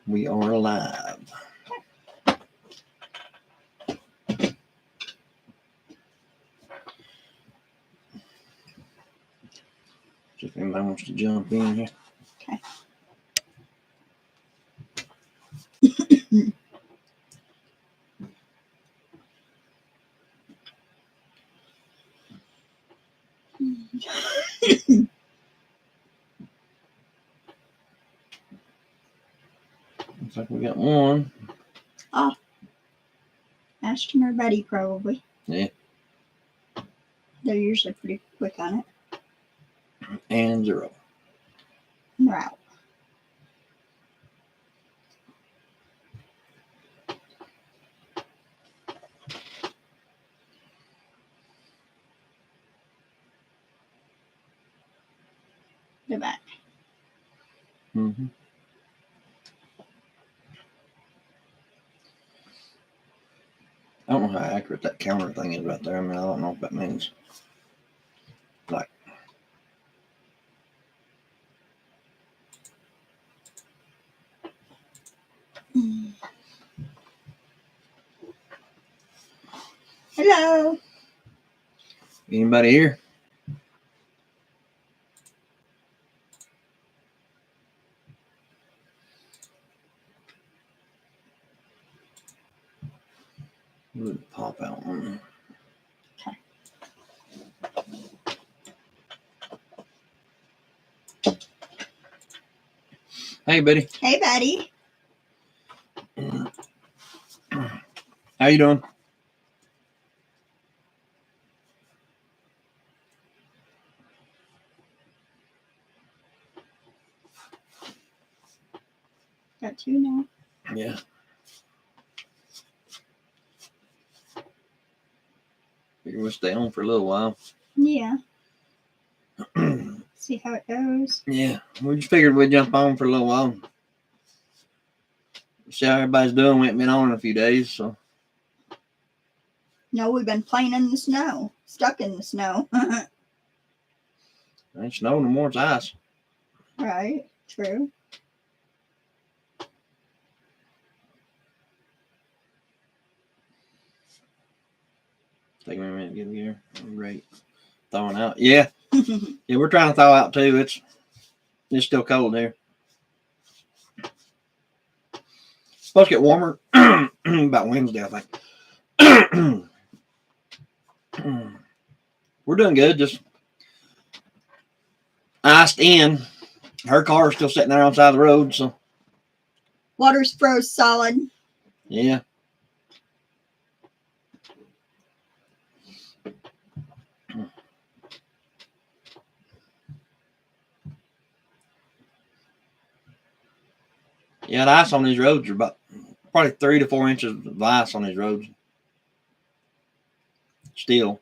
We are live. See if anybody wants to jump in here. Okay. Looks like we got one. Oh, Ashton or Betty, probably. Yeah. They're usually pretty quick on it. And 0. And they're out. They're back. Mm-hmm. I don't know how accurate that counter thing is right there. I mean, I don't know what that means. Like, Hello. anybody here? Would pop out one. Okay. Hey, buddy. Hey, Betty. How you doing? Got 2 now. Yeah. Figure we'll stay on for a little while. Yeah. See how it goes. Yeah. We just figured we'd jump on for a little while. See how everybody's doing. We ain't been on in a few days, so. No, we've been playing in the snow. Stuck in the snow. It ain't snow no more, it's ice. Right. True. Take me a minute to get here. Great. Thawing out. Yeah. Yeah, we're trying to thaw out too. It's still cold here. Supposed to get warmer about Wednesday, I think. We're doing good. Just iced in. Her car is still sitting there on the side of the road, so Water's froze solid. yeah. Yeah, the ice on these roads are about probably 3 to 4 inches of ice on these roads. Still.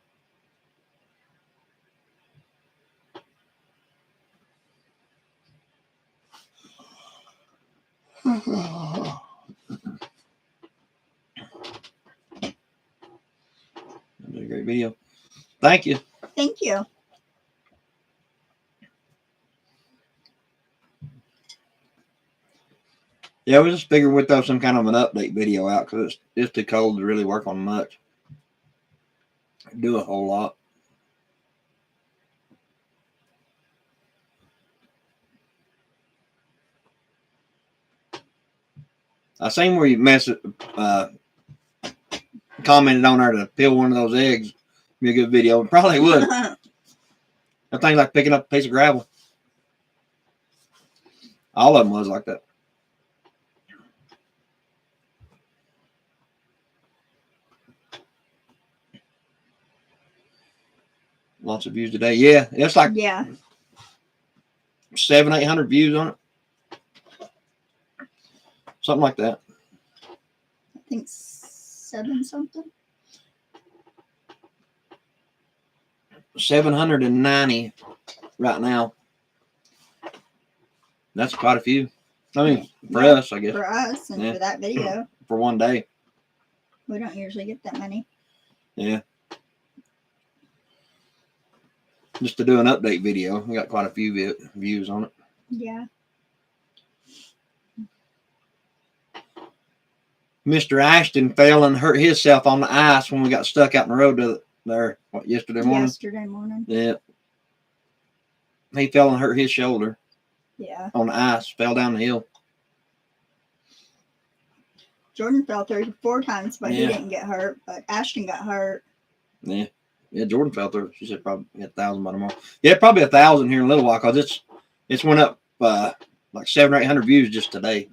Another great video. Thank you. Thank you. Yeah, we just figured we'd throw some kind of an update video out because it's too cold to really work on much. Do a whole lot. I seen where you commented on there to peel one of those eggs. Be a good video. It probably would. That thing's like picking up a piece of gravel. All of them was like that. Lots of views today. Yeah, it's like 700-800 views on it. Something like that. I think 7 something. 790 right now. That's quite a few. I mean, for us, I guess. For us and for that video. For one day. We don't usually get that many. Yeah. Just to do an update video. We got quite a few views on it. Yeah. Mr. Ashton fell and hurt himself on the ice when we got stuck out in the road there yesterday morning. Yesterday morning. Yeah. He fell and hurt his shoulder Yeah. on the ice, fell down the hill. Jordan fell 34 times, but he Yeah. didn't get hurt. But Ashton got hurt. Yeah. Yeah, Jordan fell through. She said probably 1,000 by tomorrow. Yeah, probably 1,000 here in a little while because it's went up like 700 or 800 views just today.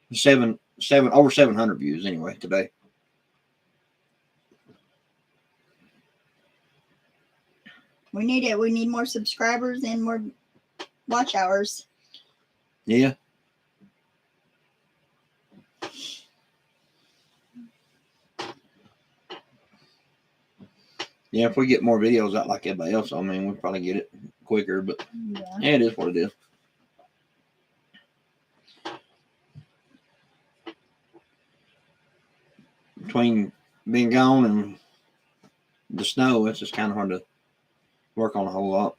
Over 700 views anyway today. We need it. We need more subscribers and more watch hours. Yeah. Yeah, if we get more videos out like everybody else, I mean, we'll probably get it quicker, but Yeah. yeah, it is what it is. Between being gone and the snow, it's just kind of hard to work on a whole lot.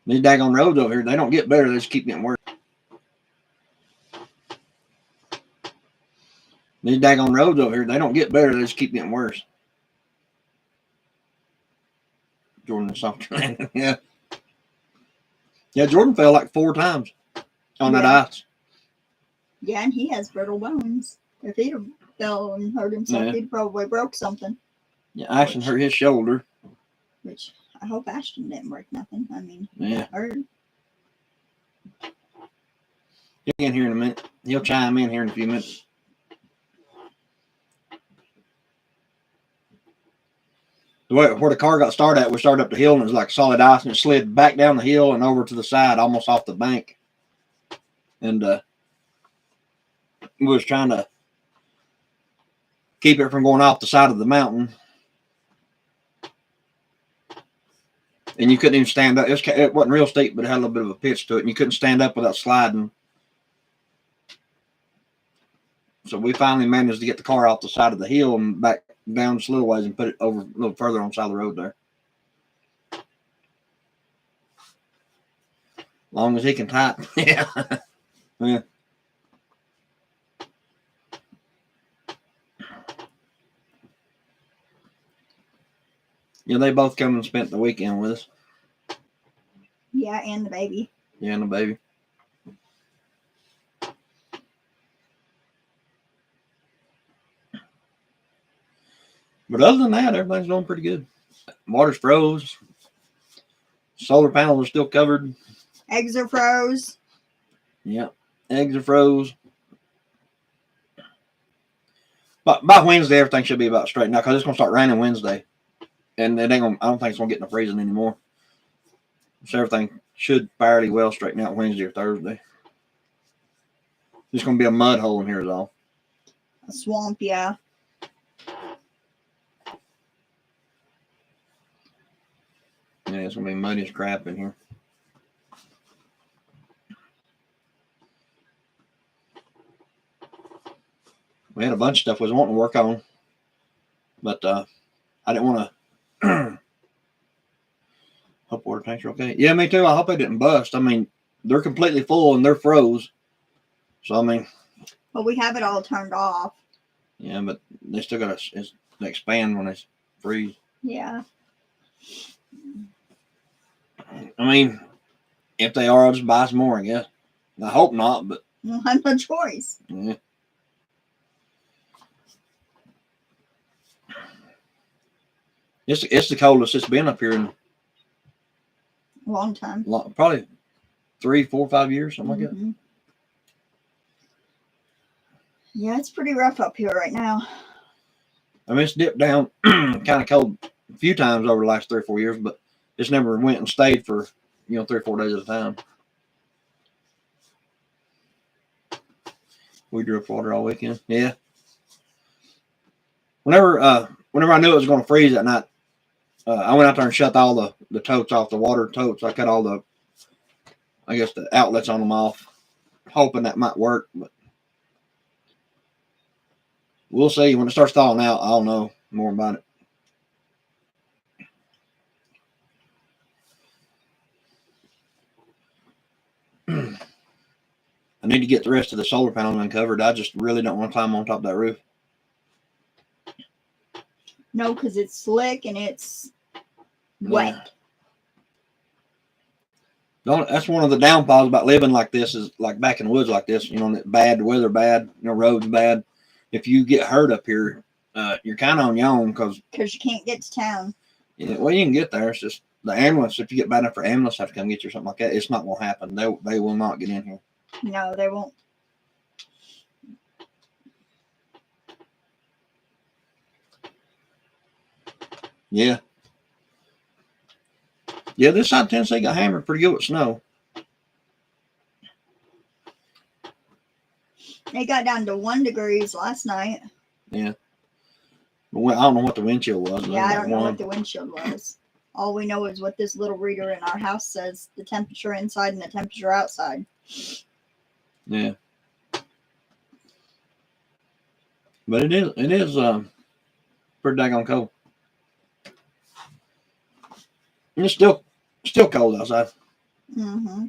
These daggone roads over here, they don't get better, they just keep getting worse. These daggone roads over here, they don't get better, they just keep getting worse. Jordan, South Carolina, yeah. Yeah, Jordan fell like 4 times on that ice. Yeah, and he has brittle bones. If he'd have fell and hurt himself, Yeah. he'd probably broke something. Yeah, Ashton hurt his shoulder. Which I hope Ashton didn't break nothing. I mean, Yeah. hurt. He'll get in here in a minute. He'll chime in here in a few minutes. Where the car got started at, we started up the hill and it was like solid ice and it slid back down the hill and over to the side, almost off the bank. And we was trying to keep it from going off the side of the mountain. And you couldn't even stand up. It wasn't real steep, but it had a little bit of a pitch to it. And you couldn't stand up without sliding. So we finally managed to get the car off the side of the hill and back down just a little ways and put it over a little further on the side of the road there. Long as he can type. Yeah. Yeah. Yeah, they both come and spent the weekend with us. Yeah, and the baby. Yeah, and the baby. But other than that, everything's going pretty good. Water's froze. Solar panels are still covered. Eggs are froze. Yeah, eggs are froze. But by Wednesday, everything should be about straight now because it's going to start raining Wednesday. And it ain't gonna, I don't think it's going to get no freezing anymore. So everything should fairly well straighten out Wednesday or Thursday. It's going to be a mud hole in here is all. A swamp, yeah. Yeah, it's going to be muddy as crap in here. We had a bunch of stuff we was wanting to work on. But I didn't want to. Hope water tanks are okay. Yeah, me too. I hope they didn't bust. I mean, they're completely full and they're froze. So, I mean. But we have it all turned off. Yeah, but they still got to expand when they freeze. Yeah. I mean, if they are, I'll just buy some more, I guess. I hope not, but. We'll have no choice. Yeah. It's the coldest it's been up here in A long time. probably 3, 4, 5 years, something like that. Yeah, it's pretty rough up here right now. I mean, it's dipped down kind of cold a few times over the last 3 or 4 years, but it's never went and stayed for 3 or 4 days at a time. We drew up water all weekend. Yeah. Whenever I knew it was going to freeze that night, I went out there and shut all the totes off, the water totes. I cut all the outlets on them off, hoping that might work. But we'll see. When it starts thawing out, I'll know. more about it. I need to get the rest of the solar panels uncovered. I just really don't want to climb on top of that roof. No, because it's slick and it's wet. That's one of the downfalls about living like this is like back in the woods like this, bad weather, bad, roads bad. If you get hurt up here, you're kind of on your own because you can't get to town. Yeah, well, you can get there. It's just the ambulance. If you get bad enough for ambulance have to come get you or something like that, it's not going to happen. They will not get in here. No, they won't. Yeah. Yeah, this side of Tennessee got hammered pretty good with snow. It got down to 1 degree last night. Yeah. But I don't know what the wind chill was. Yeah, I don't know what the wind chill was. All we know is what this little reader in our house says, the temperature inside and the temperature outside. Yeah. But it is pretty daggone cold. And it's still cold outside. Mm-hmm.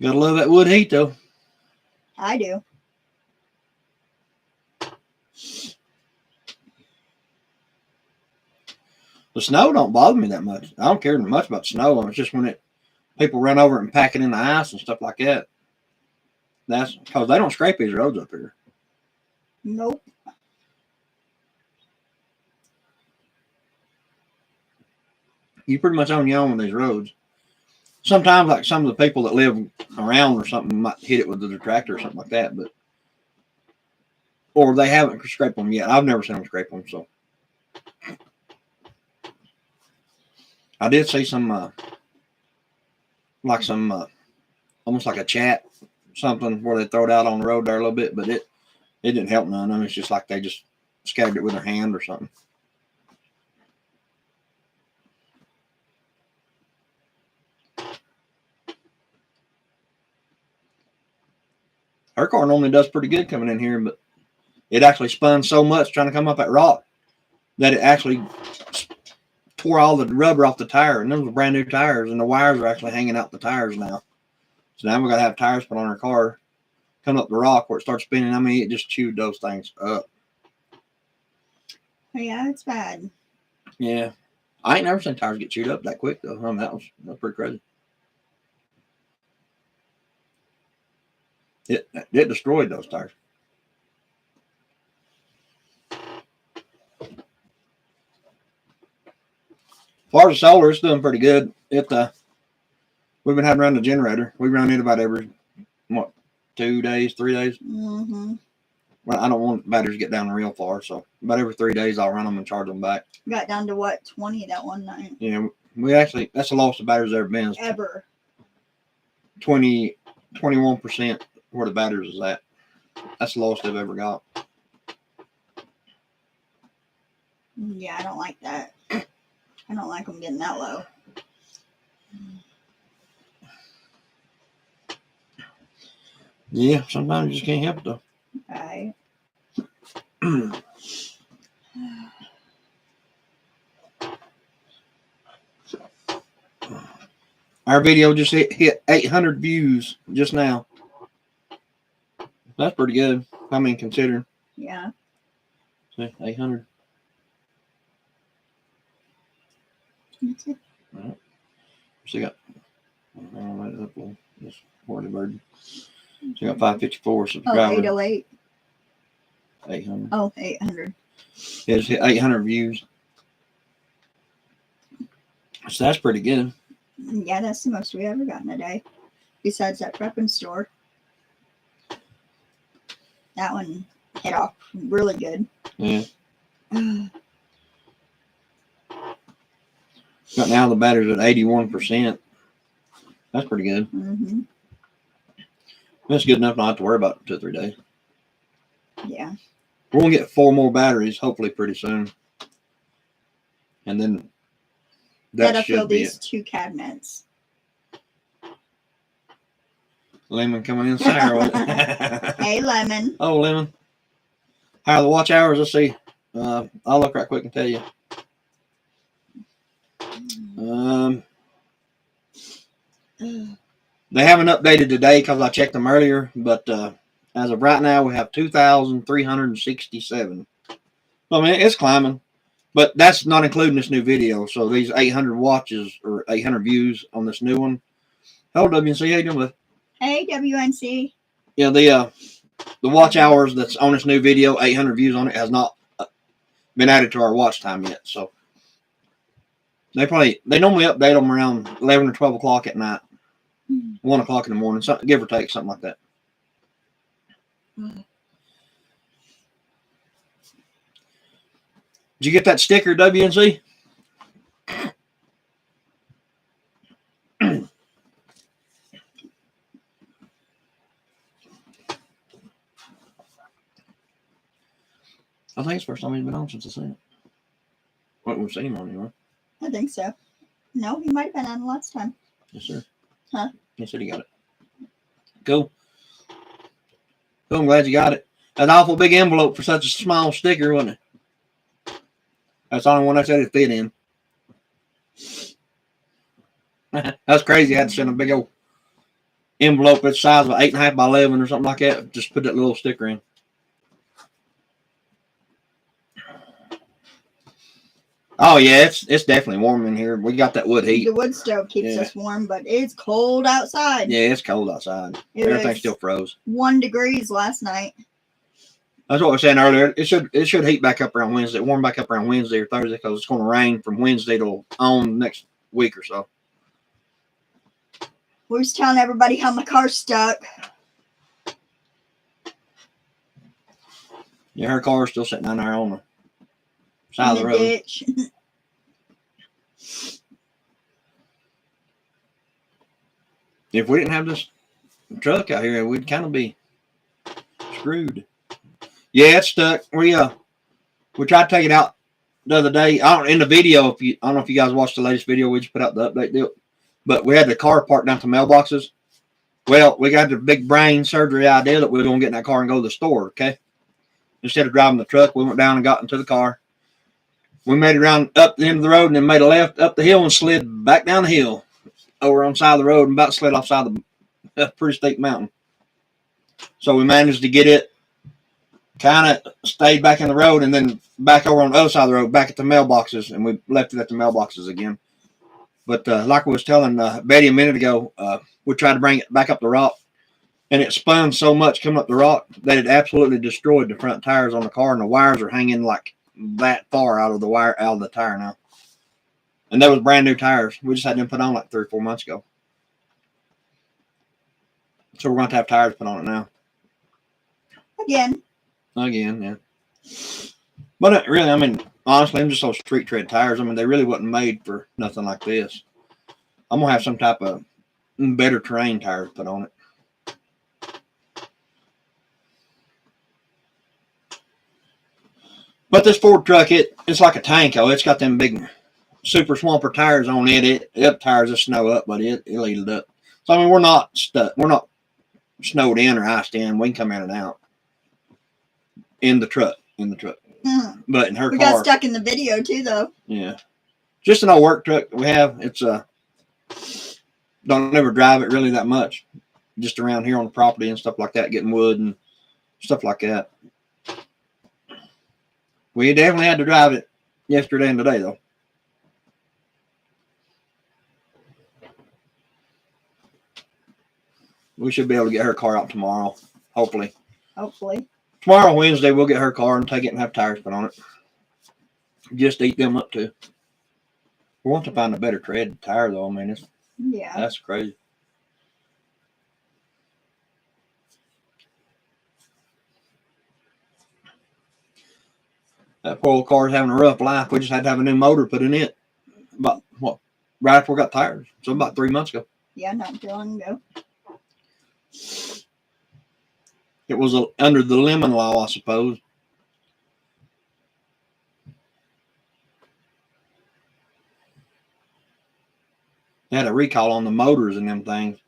Gotta love that wood heat though. I do. The snow don't bother me that much. I don't care much about snow. It's just when people run over it and pack it in the ice and stuff like that. That's because they don't scrape these roads up here. Nope. You pretty much on your own with these roads. Sometimes, like some of the people that live around or something might hit it with the tractor or something like that, or they haven't scraped them yet. I've never seen them scrape them, so. I did see some, almost like a chat, something where they throw it out on the road there a little bit, but it didn't help none of them. It's just like they just scattered it with their hand or something. Her car normally does pretty good coming in here, but it actually spun so much trying to come up that rock that it actually tore all the rubber off the tire. And those were brand new tires, and the wires are actually hanging out the tires now. So now we got to have tires put on our car, come up the rock where it starts spinning. I mean, it just chewed those things up. Yeah, it's bad. Yeah. I ain't never seen tires get chewed up that quick, though. I mean, that was pretty crazy. It destroyed those tires. As far as solar, it's doing pretty good. We've been having run the generator. We run it about every 2 days, 3 days. Mm-hmm. Well, I don't want batteries to get down real far, so about every 3 days I'll run them and charge them back. Got down to what, 20 that one night? Yeah, that's the lowest the batteries ever been. Ever. 21% where the batteries is at. That's the lowest they've ever got. Yeah, I don't like that. I don't like them getting that low. Yeah, sometimes you just can't help it though. Right. Our video just hit 800 views just now. That's pretty good. I mean, considering. Yeah. See, 800. That's it. All right. So you got, I'll write it up on this Hardy Bird. So you got 554 subscribers. 808. 800. Oh, 800. Yeah, just hit 800 views. So that's pretty good. Yeah, that's the most we ever got in a day. Besides that prepping store. That one hit off really good. Yeah. Got now the battery's at 81%. That's pretty good. Mm-hmm. That's good enough not to have to worry about it 2 or 3 days. Yeah. We're going to get 4 more batteries hopefully pretty soon. And then That'll should fill be these it. 2 cabinets. Lemon coming in sour. Hey, Lemon. Oh, Lemon. How are the watch hours? Let's see. I'll look right quick and tell you. They haven't updated today because I checked them earlier, but as of right now, we have 2,367. I mean, it's climbing, but that's not including this new video. So these 800 watches or 800 views on this new one. Hello, WNC. How you doing, bud? Hey, WNC. Yeah, the watch hours that's on this new video, 800 views on it, has not been added to our watch time yet. So they normally update them around 11 or 12 o'clock at night, 1 o'clock in the morning, something, give or take, something like that. Did you get that sticker, WNC? I think it's the first time he's been on since I seen it. Well, we've seen him on anyway. I think so. No, he might have been on last time. Yes, sir. Huh? He said he got it. Cool. Cool, I'm glad you got it. An awful big envelope for such a small sticker, wasn't it? That's the only one I said it fit in. That's crazy. I had to send a big old envelope that's the size of 8.5 by 11 or something like that. Just put that little sticker in. Oh yeah, it's definitely warm in here. We got that wood heat. The wood stove keeps us warm, but it's cold outside. Yeah, it's cold outside. Everything still froze. 1 degree last night. That's what I was saying earlier. It should heat back up around Wednesday, warm back up around Wednesday or Thursday, because it's going to rain from Wednesday till on next week or so. We're just telling everybody how my car's stuck. Yeah, her car's still sitting down there on the side of the road. Ditch. If we didn't have this truck out here, we'd kind of be screwed. Yeah, it's stuck. We tried to take it out the other day. In the video, I don't know if you guys watched the latest video, we just put out the update deal. But we had the car parked down to mailboxes. Well, we got the big brain surgery idea that we were going to get in that car and go to the store, okay? Instead of driving the truck, we went down and got into the car. We made it around up the end of the road and then made a left up the hill and slid back down the hill over on the side of the road and about slid off side of a pretty steep mountain. So we managed to get it, kind of stayed back in the road and then back over on the other side of the road, back at the mailboxes, and we left it at the mailboxes again. But like I was telling Betty a minute ago, we tried to bring it back up the rock, and it spun so much coming up the rock that it absolutely destroyed the front tires on the car, and the wires are hanging like that far out of the tire now. And that was brand new tires. We just had them put on like 3 or 4 months ago. So we're going to have tires put on it now. Again, yeah. But really, I mean, honestly, I'm just those street tread tires. I mean, they really wasn't made for nothing like this. I'm going to have some type of better terrain tires put on it. But this Ford truck, it's like a Tanko. It's got them big super swamper tires on it. It tires the snow up, but it'll eat it up. So I mean, we're not stuck. We're not snowed in or iced in. We can come in and out in the truck. But in her car, we got stuck in the video too, though. Yeah, just an old work truck that we have. It's don't ever drive it really that much. Just around here on the property and stuff like that, getting wood and stuff like that. We definitely had to drive it yesterday and today, though. We should be able to get her car out tomorrow, hopefully. Tomorrow, Wednesday, we'll get her car and take it and have tires put on it. Just eat them up, too. We want to find a better tread tire, though. I mean, that's crazy. That poor old car's having a rough life. We just had to have a new motor put in it. About, right after we got tires. So about 3 months ago. Yeah, not too long ago. It was under the lemon law, I suppose. They had a recall on the motors and them things,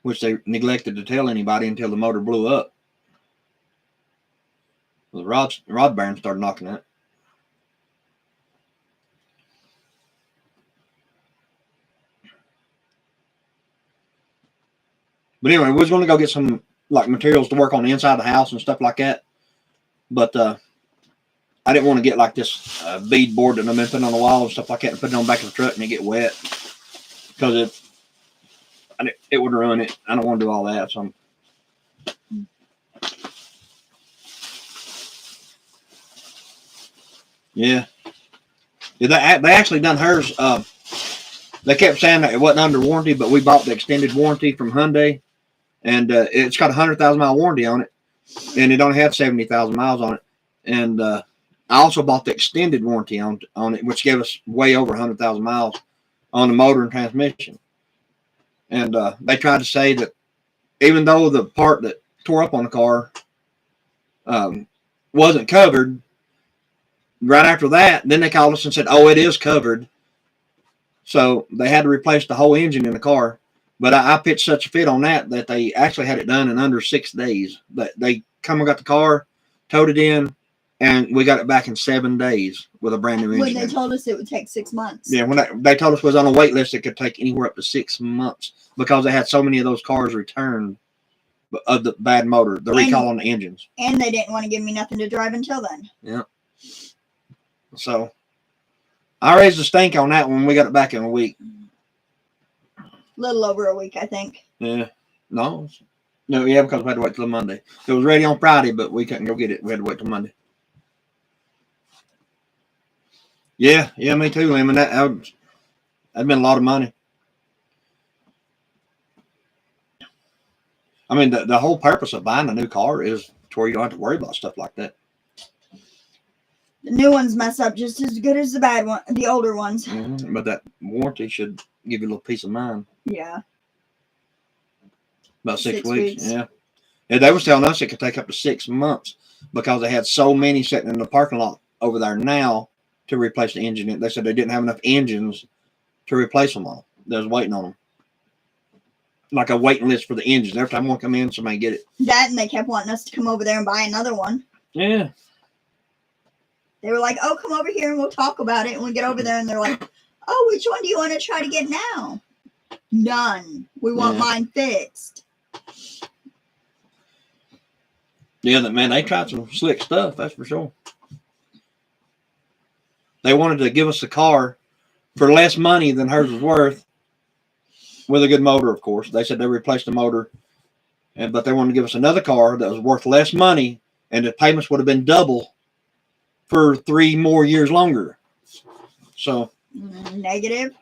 which they neglected to tell anybody until the motor blew up. The rod bearing started knocking it. But anyway, we was going to go get some like materials to work on the inside of the house and stuff like that. But I didn't want to get like this bead board that I've been putting on the wall and stuff like that and put it on the back of the truck and it get wet because it would ruin it. I don't want to do all that. So yeah, they actually done hers. They kept saying that it wasn't under warranty, but we bought the extended warranty from Hyundai, and it's got a 100,000-mile warranty on it, and it only had 70,000 miles on it. And I also bought the extended warranty on it, which gave us way over 100,000 miles on the motor and transmission. And they tried to say that even though the part that tore up on the car wasn't covered, right after that, then they called us and said, "Oh, it is covered." So they had to replace the whole engine in the car. But I pitched such a fit on that they actually had it done in under 6 days. They come and got the car, towed it in, and we got it back in 7 days with a brand new engine. When they told us it would take 6 months. Yeah, when they told us it was on a wait list, it could take anywhere up to 6 months because they had so many of those cars returned of the bad motor, the recall on the engines. And they didn't want to give me nothing to drive until then. Yeah. So I raised the stink on that one. We got it back in a week. Little over a week, I think. Yeah. No, yeah, because we had to wait till Monday. It was ready on Friday, but we couldn't go get it. We had to wait till Monday. Yeah, me too, Lemon. That'd been a lot of money. I mean, the whole purpose of buying a new car is to where you don't have to worry about stuff like that. The new ones mess up just as good as the older ones. Mm-hmm. But that warranty should give you a little peace of mind. Yeah. About 6 weeks. Yeah. They was telling us it could take up to 6 months because they had so many sitting in the parking lot over there now to replace the engine. They said they didn't have enough engines to replace them all. They was waiting on them. Like a waiting list for the engines. Every time one come in, somebody get it. That, and they kept wanting us to come over there and buy another one. Yeah. They were like, "Oh, come over here and we'll talk about it." And we get over there and they're like, "Oh, which one do you want to try to get now?" None. We want mine fixed. Yeah, man, they tried some slick stuff, that's for sure. They wanted to give us a car for less money than hers was worth, with a good motor, of course. They said they replaced the motor, but they wanted to give us another car that was worth less money, and the payments would have been double for 3 more years longer. So negative.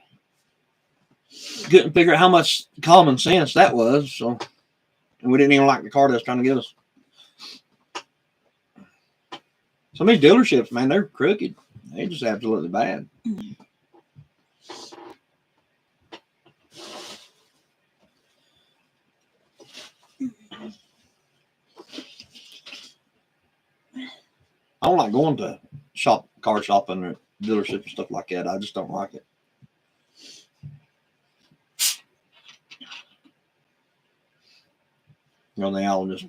Couldn't figure out how much common sense that was. So, and we didn't even like the car they was trying to give us. Some of these dealerships, man, they're crooked. They're just absolutely bad. I don't like going to car shopping or dealerships and stuff like that. I just don't like it. You know, they all just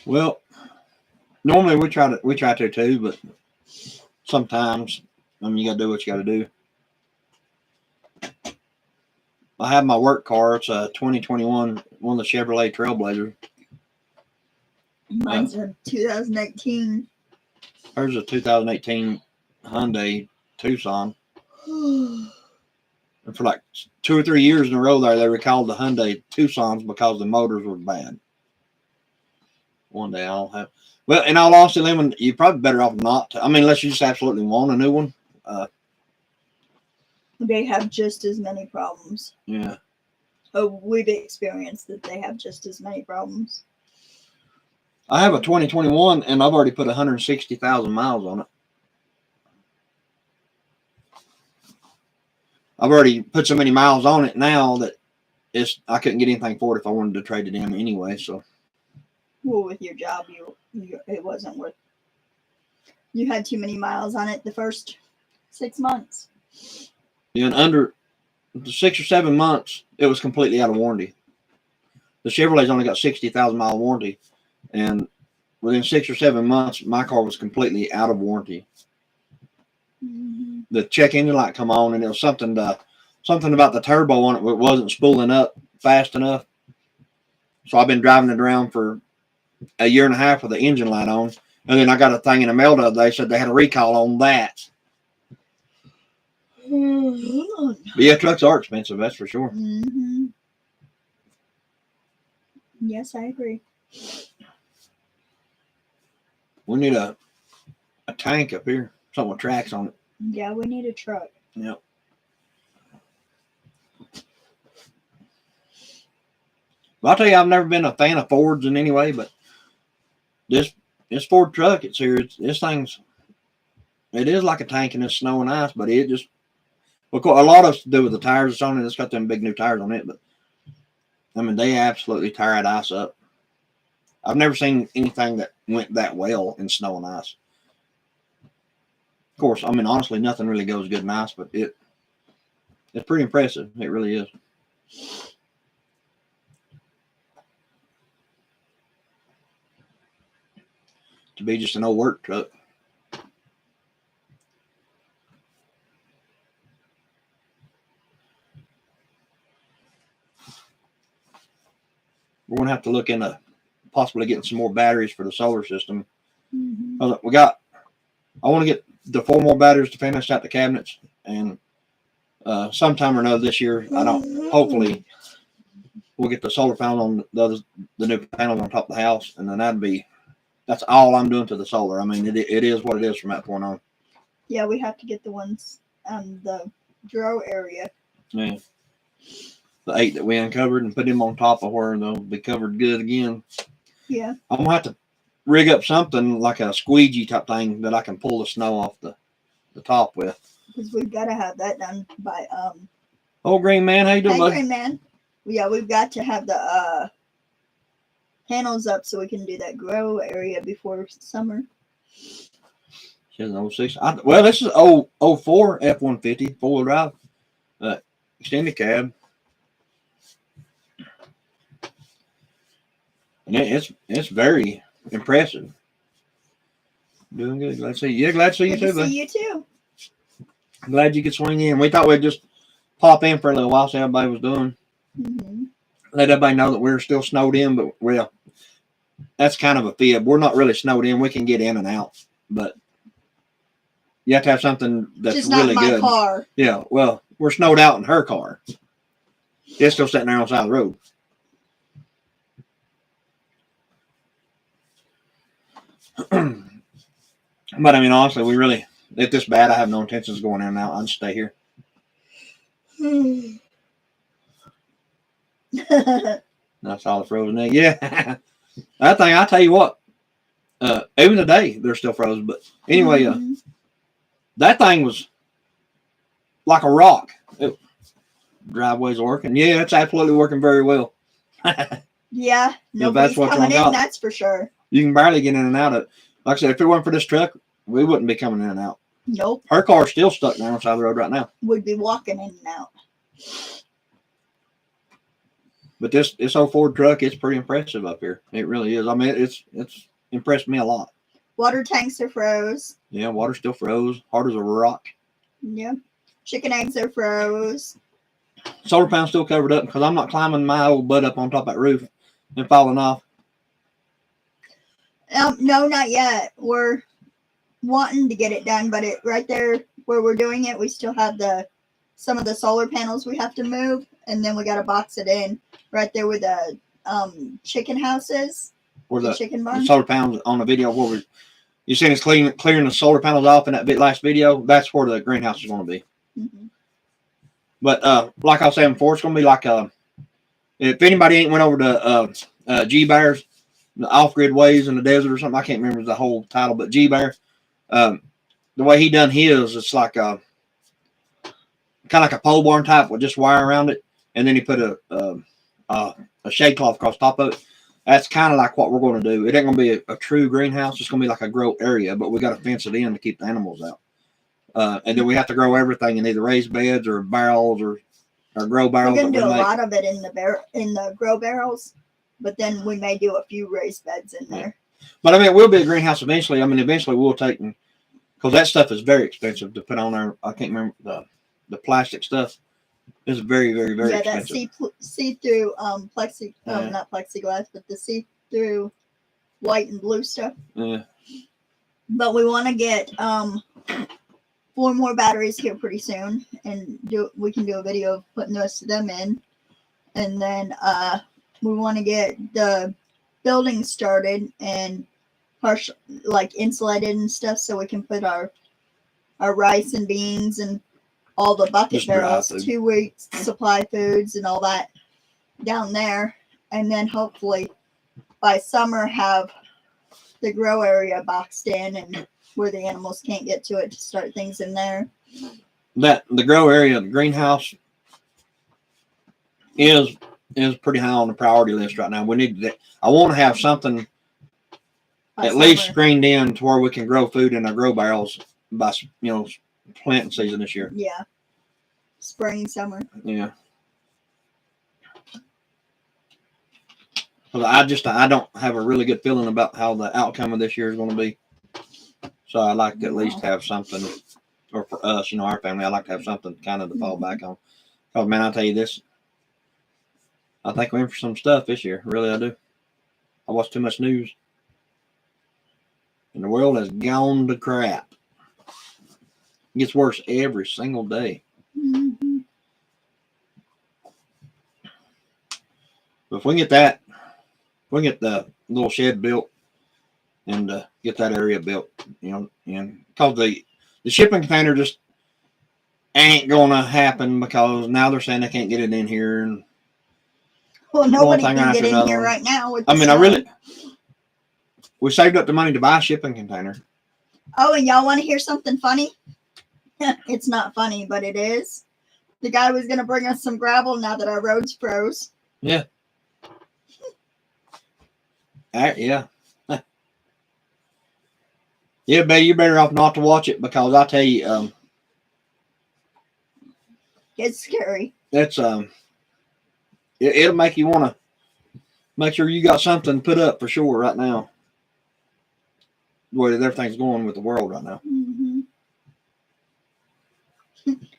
well, normally we try to too, but sometimes you gotta do what you gotta do. I have my work car. It's a 2021, one of the Chevrolet Trailblazer. Mine's a 2018. Hers is a 2018 Hyundai Tucson. And for like 2 or 3 years in a row there, they recalled the Hyundai Tucsons because the motors were bad. One day I'll have... Well, in all honesty, Lemon, you're probably better off not to. I mean, unless you just absolutely want a new one. They have just as many problems. Yeah. Oh, we've experienced that they have just as many problems. I have a 2021, and I've already put 160,000 miles on it. I've already put so many miles on it now that I couldn't get anything for it if I wanted to trade it in anyway. So. Well, with your job, it wasn't worth. You had too many miles on it the first 6 months. And under the 6 or 7 months, it was completely out of warranty. The Chevrolet's only got 60,000 mile warranty, and within 6 or 7 months, my car was completely out of warranty. Mm-hmm. The check engine light come on, and it was something about the turbo on it. It wasn't spooling up fast enough. So I've been driving it around for a year and a half with the engine light on, and then I got a thing in the mail the other day said they had a recall on that. But yeah, trucks are expensive, that's for sure. Mm-hmm. Yes, I agree. We need a tank up here, something with tracks on it. Yeah, we need a truck. Yep. Well, I'll tell you, I've never been a fan of Fords in any way, but this Ford truck, it's here. It is like a tank in the snow and ice, but it just, of course, a lot of it's to do with the tires it's on it. It's got them big new tires on it, but I mean, they absolutely tear that ice up. I've never seen anything that went that well in snow and ice. Of course, I mean, honestly, nothing really goes good in ice, but it's pretty impressive. It really is. To be just an old work truck. We're going to have to look into possibly getting some more batteries for the solar system. Mm-hmm. I want to get the 4 more batteries to finish out the cabinets, and sometime or another this year, hopefully we'll get the solar panel on the new panels on top of the house, and then that's all I'm doing to the solar. I mean, it is what it is from that point on. Yeah, we have to get the ones the grow area. Yeah. The 8 that we uncovered and put them on top of where they'll be covered good again. Yeah. I'm going to have to rig up something like a squeegee type thing that I can pull the snow off the top with. Because we've got to have that done by Old Green Man, how you doing, bud? Green Man. Yeah, we've got to have the panels up so we can do that grow area before summer. She has an 06. Well, this is 04 F-150 4-wheel drive extended cab. And it's very impressive. Doing good. Glad to see you. Yeah, glad to see you too, bud. See you too. Glad you could swing in. We thought we'd just pop in for a little while, see how everybody was doing. Mm-hmm. Let everybody know that we're still snowed in, but well, that's kind of a fib. We're not really snowed in. We can get in and out, but you have to have something that's just really not my good. Car. Yeah, well, we're snowed out in her car. It's still sitting there on the side of the road. But I mean, honestly, if this bad, I have no intentions of going in and out. I'll just stay here. That's all the frozen egg. Yeah. That thing, I tell you what, even today, they're still frozen. But anyway, that thing was like a rock. Driveway's working. Yeah, it's absolutely working very well. Yeah, nobody's coming in, that's for sure. You can barely get in and out of it. Like I said, if it weren't for this truck, we wouldn't be coming in and out. Nope. Her car's still stuck down on the side of the road right now. We'd be walking in and out. But this old Ford truck, it's pretty impressive up here. It really is. I mean, it's impressed me a lot. Water tanks are froze. Yeah, water still froze. Hard as a rock. Yeah. Chicken eggs are froze. Solar panel's still covered up because I'm not climbing my old butt up on top of that roof and falling off. No, not yet. We're wanting to get it done, but right there where we're doing it, we still have some of the solar panels we have to move, and then we got to box it in right there where the chicken house is. Where the chicken barn. The solar panels on the video where you seen us clearing the solar panels off in that last video. That's where the greenhouse is going to be. Mm-hmm. But like I was saying before, it's going to be like if anybody ain't went over to G-Bears, the off-grid ways in the desert or something, I can't remember the whole title, but G-Bear, the way he done his, it's like kind of like a pole barn type with just wire around it, and then he put a shade cloth across the top of it. That's kind of like what we're going to do. It ain't going to be a true greenhouse. It's going to be like a grow area, but we got to fence it in to keep the animals out. And then we have to grow everything in either raised beds or barrels or grow We're barrels. gonna that do we a make. lot of it in the grow barrels, but then we may do a few raised beds in there. But I mean, it will be a greenhouse eventually. I mean, eventually we'll take because that stuff is very expensive to put on there. I can't remember the plastic stuff. It's very, very, very Yeah, expensive. that see-through Yeah. not plexiglass, but the see-through white and blue stuff. Yeah. But we want to get 4 more batteries here pretty soon, and we can do a video of putting those to them in, and then we want to get the building started and partial like insulated and stuff, so we can put our rice and beans and all the bucket Just dry barrels, food. 2 weeks supply foods and all that down there, and then hopefully by summer have the grow area boxed in and where the animals can't get to it to start things in there. That the grow area, the greenhouse, is pretty high on the priority list right now. We need that. I want to have something By at least summer. screened in to where we can grow food in our grow barrels by planting season this year. Yeah. Spring, summer. Yeah. But I don't have a really good feeling about how the outcome of this year is going to be. So I like to at least have something, or for us, our family, I like to have something kind of to fall back on. Oh man, I'll tell you this. I think we're in for some stuff this year. Really, I do. I watch too much news. And the world has gone to crap. It gets worse every single day. Mm-hmm. But if we can get that, we can get the little shed built and get that area built, and because the shipping container just ain't gonna happen because now they're saying they can't get it in here. And Well, nobody thing can after get in another here one. right now. With I the mean, snow. we saved up the money to buy a shipping container. Oh, and y'all want to hear something funny? It's not funny, but it is. The guy was going to bring us some gravel now that our roads froze. Yeah. Yeah. Yeah, but you're better off not to watch it because I tell you, It's scary. that's it'll make you want to make sure you got something put up for sure right now. The way that everything's going with the world right now. Mm-hmm.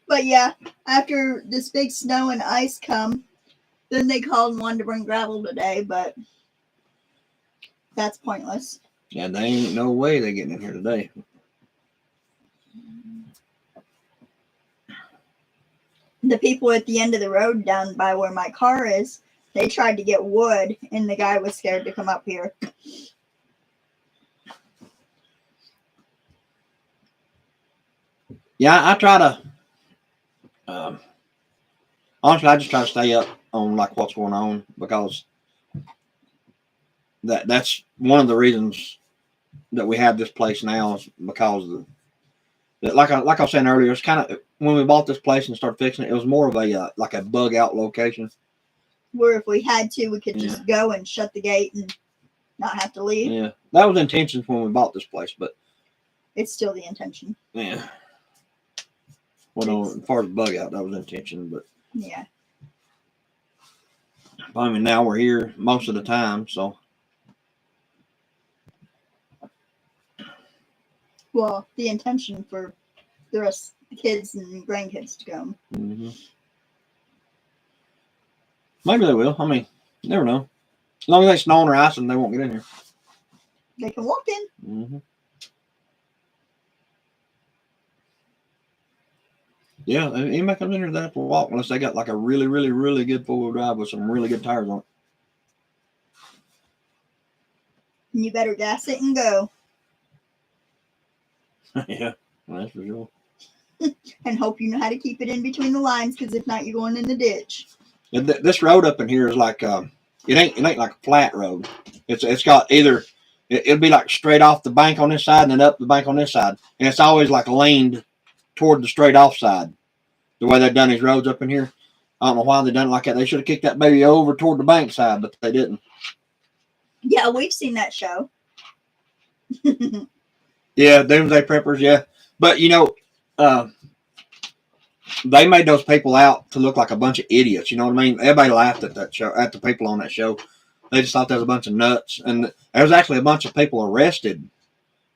But yeah, after this big snow and ice come, then they called and wanted to bring gravel today, but that's pointless. Yeah, they ain't no way they're getting in here today. The people at the end of the road down by where my car is, they tried to get wood, and the guy was scared to come up here. Yeah, I try to. Honestly, I just try to stay up on like what's going on because that's one of the reasons that we have this place now is because of like I was saying earlier, it's kind of when we bought this place and started fixing it, it was more of a like a bug out location. Where if we had to, we could just go and shut the gate and not have to leave. Yeah, that was intentions when we bought this place, but It's still the intention. yeah. Well, as far as bug out, that was intention, but Yeah. I mean now we're here most of the time, so Well, the intention for the rest of the kids and grandkids to come. mm-hmm. Maybe they will. I mean, you never know. As long as they snowing or icing, they won't get in here. They can walk in. Mm-hmm. Yeah, anybody comes in here, they have to walk unless they got like a really, really, really good four-wheel drive with some really good tires on And you better gas it and go. it. Yeah, that's for sure. And hope you know how to keep it in between the lines, because if not, you're going in the ditch. And this road up in here is like it ain't like a flat road. It's got either it'll be like straight off the bank on this side and then up the bank on this side, and it's always like leaned toward the straight off side. The way they've done these roads up in here, I don't know why they done it like that. They should have kicked that baby over toward the bank side, but they didn't. Yeah, we've seen that show. Yeah, Doomsday Preppers. Yeah, but they made those people out to look like a bunch of idiots. You know what I mean? Everybody laughed at that show, at the people on that show. They just thought there was a bunch of nuts, and there was actually a bunch of people arrested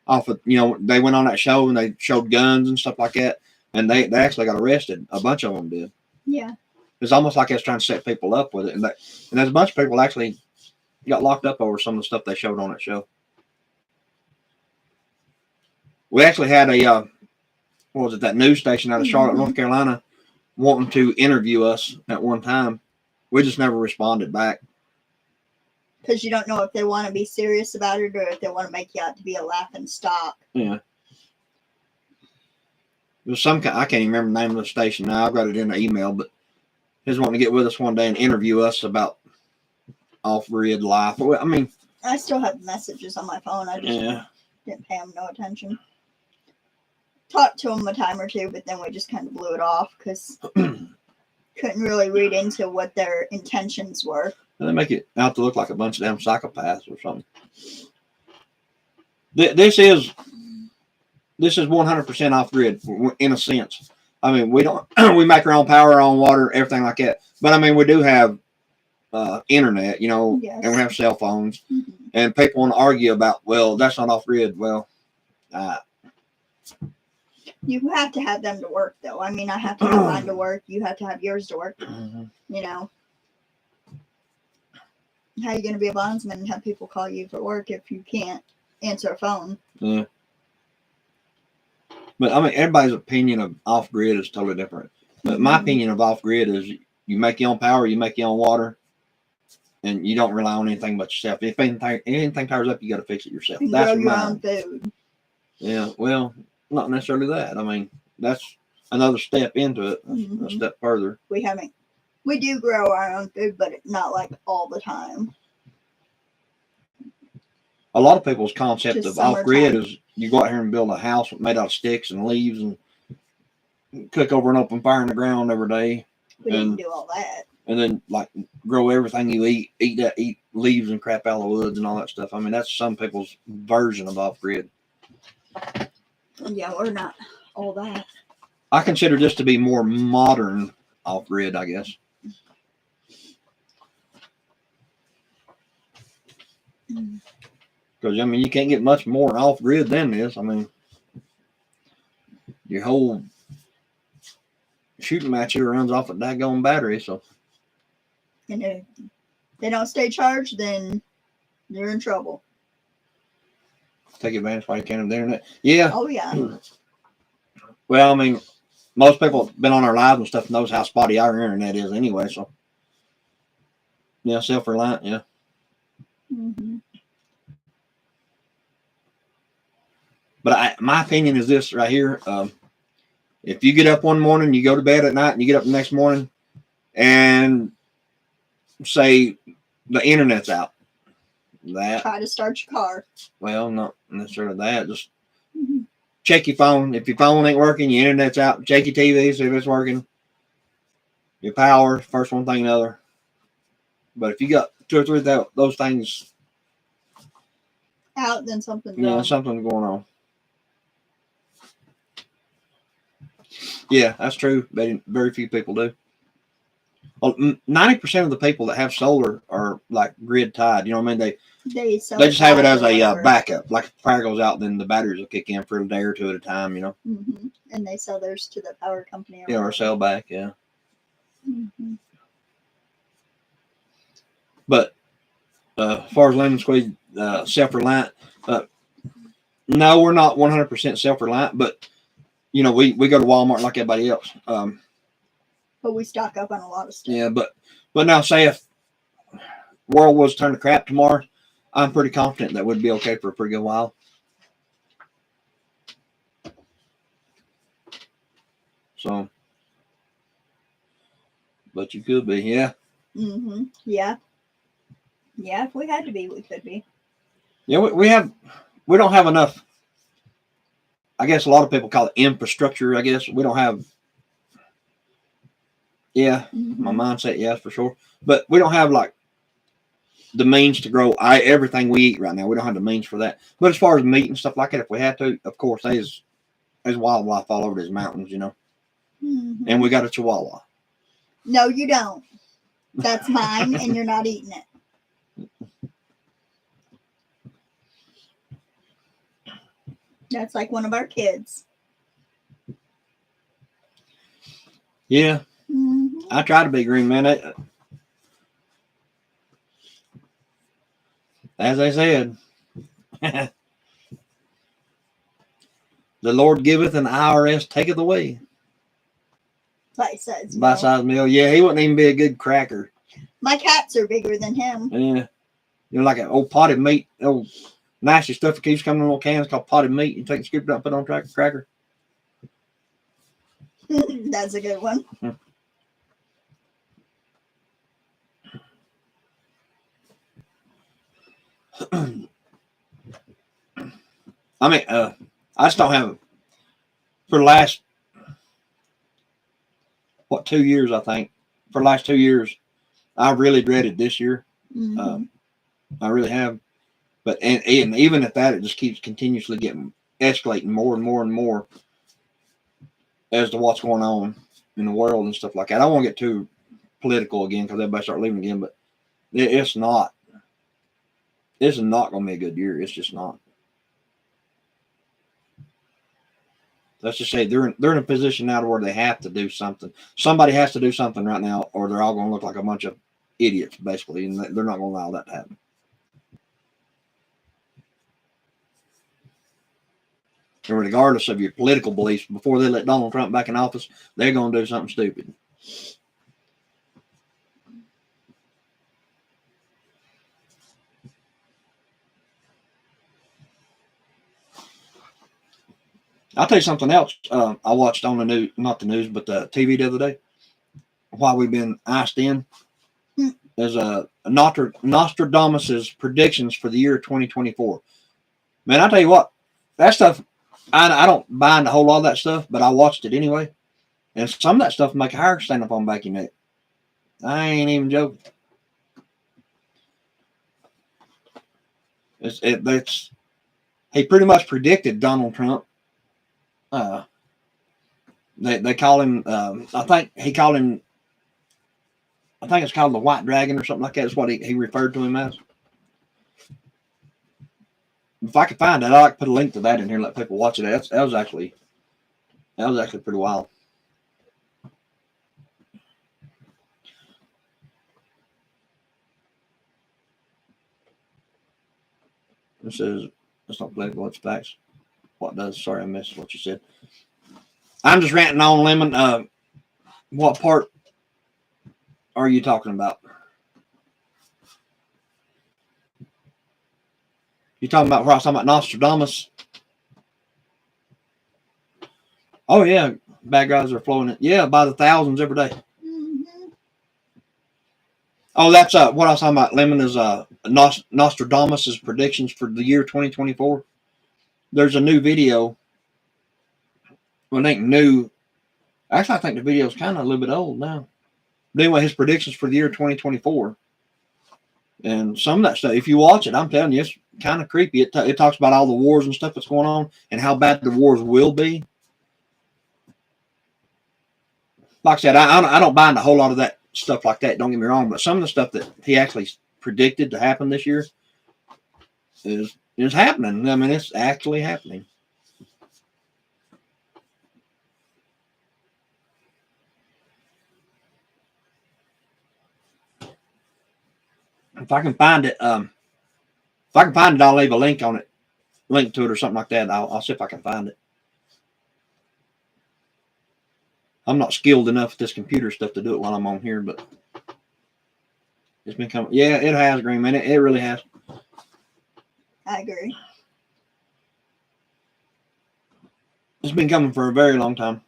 off of, you know, they went on that show and they showed guns and stuff like that, and they actually got arrested. A bunch of them did. Yeah. It's almost like they was trying to set people up with it, and there's a bunch of people actually got locked up over some of the stuff they showed on that show. We actually had a what was it, that news station out of Charlotte, North Carolina, wanting to interview us at one time. We just never responded back. Because you don't know if they want to be serious about it or if they want to make you out to be a laughing stock. Yeah. There's some kind, I can't even remember the name of the station now. I've got it in an email, but he's wanting to get with us one day and interview us about off-grid life. I mean, I still have messages on my phone. I just yeah. didn't pay them no attention. Talked to them a time or two, but then we just kind of blew it off because couldn't really read into what their intentions were. They make it out to look like a bunch of damn psychopaths or something. This is 100% off grid in a sense. I mean, we don't we make our own power, our own water, everything like that. But I mean, we do have internet, you know, Yes. and we have cell phones. And people want to argue about, well, that's not off grid. Well, you have to have them to work, though. I mean, I have to have mine to work. You have to have yours to work. You know, how are you going to be a bondsman and have people call you for work if you can't answer a phone? Yeah. But I mean, everybody's opinion of off grid is totally different. But my opinion of off grid is you make your own power, you make your own water, and you don't rely on anything but yourself. If anything tires up, you got to fix it yourself. And That's grow your mine. own food. Yeah, well, not necessarily that. I mean, that's another step into it, a step further. We do grow our own food, but not like all the time. A lot of people's concept Just of off grid summertime. is you go out here and build a house made out of sticks and leaves and cook over an open fire in the ground every day, We didn't do all that. and then like grow everything you eat leaves and crap out of the woods and all that stuff. I mean, that's some people's version of off grid. Yeah, we're not all that. I consider this to be more modern off grid, I guess. Because I mean, you can't get much more off grid than this. I mean, your whole shooting match here runs off a daggone battery. So And if they don't stay charged, then you're in trouble. take advantage while you can of the internet. Yeah. Oh, yeah. Well, I mean, most people have been on our lives and stuff knows how spotty our internet is anyway. So yeah, self-reliant. Yeah. Mm-hmm. But my opinion is this right here. If you get up one morning, you go to bed at night, and you get up the next morning, and say the internet's out, Try to start your car. well, not necessarily that. Just check your phone. If your phone ain't working, your internet's out. Check your TV, see if it's working. Your power, first one thing, another. But if you got two or three of those things, Out, then something's yeah, wrong. something's going on. Yeah, that's true. Very few people do. Well, 90% of the people that have solar are like grid tied. You know what I mean? They sell They just have it as a whatever. backup. Like if the fire goes out, then the batteries will kick in for a day or two at a time. You know, And they sell theirs to the power company. or sell back. Yeah, Mm-hmm. but as far as lemon squeeze, self-reliant. No, we're not 100% self-reliant, but you know, we go to Walmart like everybody else. But we stock up on a lot of stuff. Yeah, but now say if world was turned to crap tomorrow, I'm pretty confident that would be okay for a pretty good while. So, but you could be, yeah. Yeah. Yeah, if we had to be, we could be. Yeah, we don't have enough. I guess a lot of people call it infrastructure. I guess we don't have. Yeah, my mindset, yes, for sure. But we don't have like the means to grow everything we eat right now. We don't have the means for that. But as far as meat and stuff like that, if we had to, of course, there's wildlife all over these mountains, you know. Mhm. And we got a Chihuahua. No, you don't. That's mine, and you're not eating it. That's like one of our kids. Yeah, Mhm. I try to be green, man. As I said, the Lord giveth and the IRS taketh away. Bite-sized By meal. size meal. Yeah, he wouldn't even be a good cracker. My cats are bigger than him. Yeah. You know, like an old potted meat, old nasty stuff that keeps coming in little cans called potted meat. You take it, scoop it up, put it on a cracker. That's a good one. I mean, I just don't have for the last 2 years. I think for the last 2 years, I really dreaded this year. Mhm. I really have. But and even at that, it just keeps continuously getting escalating more and more and more as to what's going on in the world and stuff like that. I don't want to get too political again because everybody start leaving again, but it's not. This is not going to be a good year. It's just not. Let's just say they're in a position now to where they have to do something. Somebody has to do something right now, or they're all going to look like a bunch of idiots, basically, and they're not going to allow that to happen. And regardless of your political beliefs, before they let Donald Trump back in office, they're going to do something stupid. I'll tell you something else. I watched on the news, not the news, but the TV the other day, while we've been iced in, is Nostradamus's predictions for the year 2024. Man, I tell you what, that stuff, I don't buy into a whole lot of that stuff, but I watched it anyway. And some of that stuff make a hair stand up on back your neck. I ain't even joking. He pretty much predicted Donald Trump. They call him. I think it's called the White Dragon or something like that. That's what he referred to him as. If I could find that, I'd like to put a link to that in here and let people watch it. That was actually pretty wild. It says it's not political, it's facts. What does? Sorry, I missed what you said. I'm just ranting on, Lemon. What part are you talking about? You talking about where I was talking about Nostradamus? Oh yeah, bad guys are flowing it. Yeah, by the thousands every day. Mhm. Oh, that's what I was talking about. Lemon is Nostradamus's predictions for the year 2024. There's a new video. Well, it ain't new. Actually, I think the video is kind of a little bit old now. But anyway, his predictions for the year 2024. And some of that stuff, if you watch it, I'm telling you, it's kind of creepy. It talks about all the wars and stuff that's going on and how bad the wars will be. Like I said, I don't buy into a whole lot of that stuff like that. Don't get me wrong, but some of the stuff that he actually predicted to happen this year is happening. I mean, it's actually happening. If I can find it, I'll leave a link to it or something like that. I'll see if I can find it. I'm not skilled enough with this computer stuff to do it while I'm on here, but it's been coming. Yeah, it has, Green Man. It really has. I agree. It's been coming for a very long time.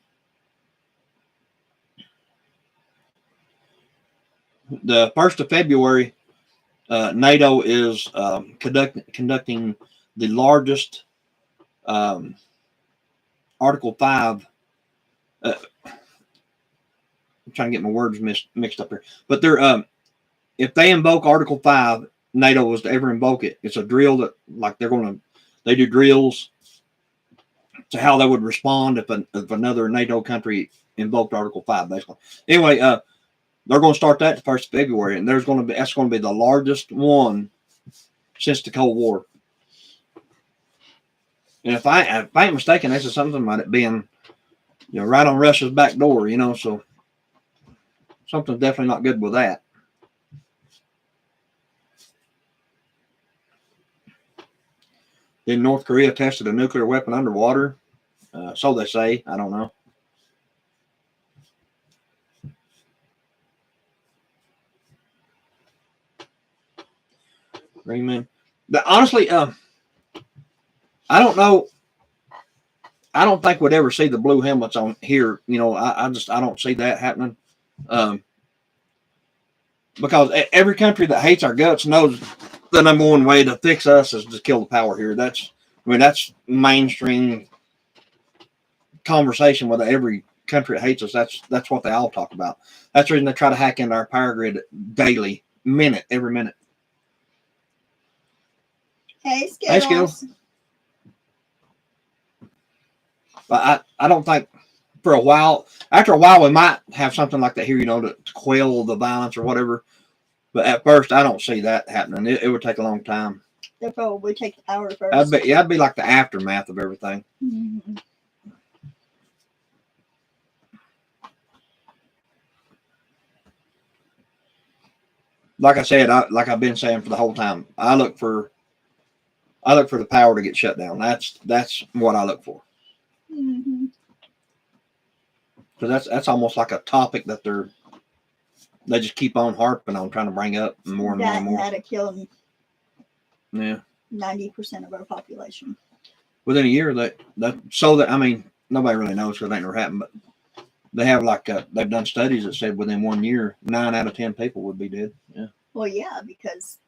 The 1st of February, NATO is conducting the largest Article 5. I'm trying to get my words mixed up here. But they're if they invoke Article 5, NATO was to ever invoke it. It's a drill that, like, they do drills to how they would respond if another NATO country invoked Article 5, basically. Anyway, they're going to start that the 1st of February, and that's going to be the largest one since the Cold War. And if I ain't mistaken, this is something about it being, right on Russia's back door, so something's definitely not good with that. Then North Korea tested a nuclear weapon underwater. So they say. I don't know. Greenman. Honestly, I don't know. I don't think we'd ever see the blue helmets on here. I don't see that happening. Because every country that hates our guts knows the number one way to fix us is to kill the power here. That's mainstream conversation with every country that hates us. That's what they all talk about. That's the reason they try to hack into our power grid daily, every minute. Hey, Skittles. Hey, Skittles. But I don't think for a while. After a while, we might have something like that here, to quell the violence or whatever. But at first, I don't see that happening. It would take a long time. They'll probably take the power first. I'd be like the aftermath of everything. Mm-hmm. Like I said, like I've been saying for the whole time, I look for the power to get shut down. That's what I look for. Mm-hmm. Because that's almost like a topic that they just keep on harping on, trying to bring up more and more and more. That'll kill 90% of our population. Within a year, nobody really knows because it ain't never happened, but they have they've done studies that said within 1 year, 9 out of 10 people would be dead. Yeah. Well, yeah, because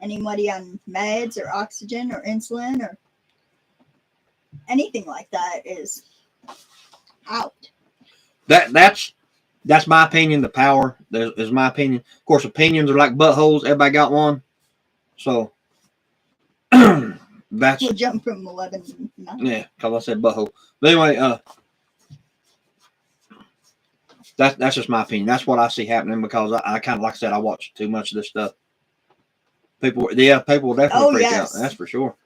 anybody on meds or oxygen or insulin or anything like that is out. That's my opinion. The power is my opinion. Of course, opinions are like buttholes. Everybody got one. So We'll jump from 11 to 9. Yeah, because I said butthole. But anyway, that's just my opinion. That's what I see happening because I kind of, like I said, I watch too much of this stuff. People will definitely freak out. That's for sure.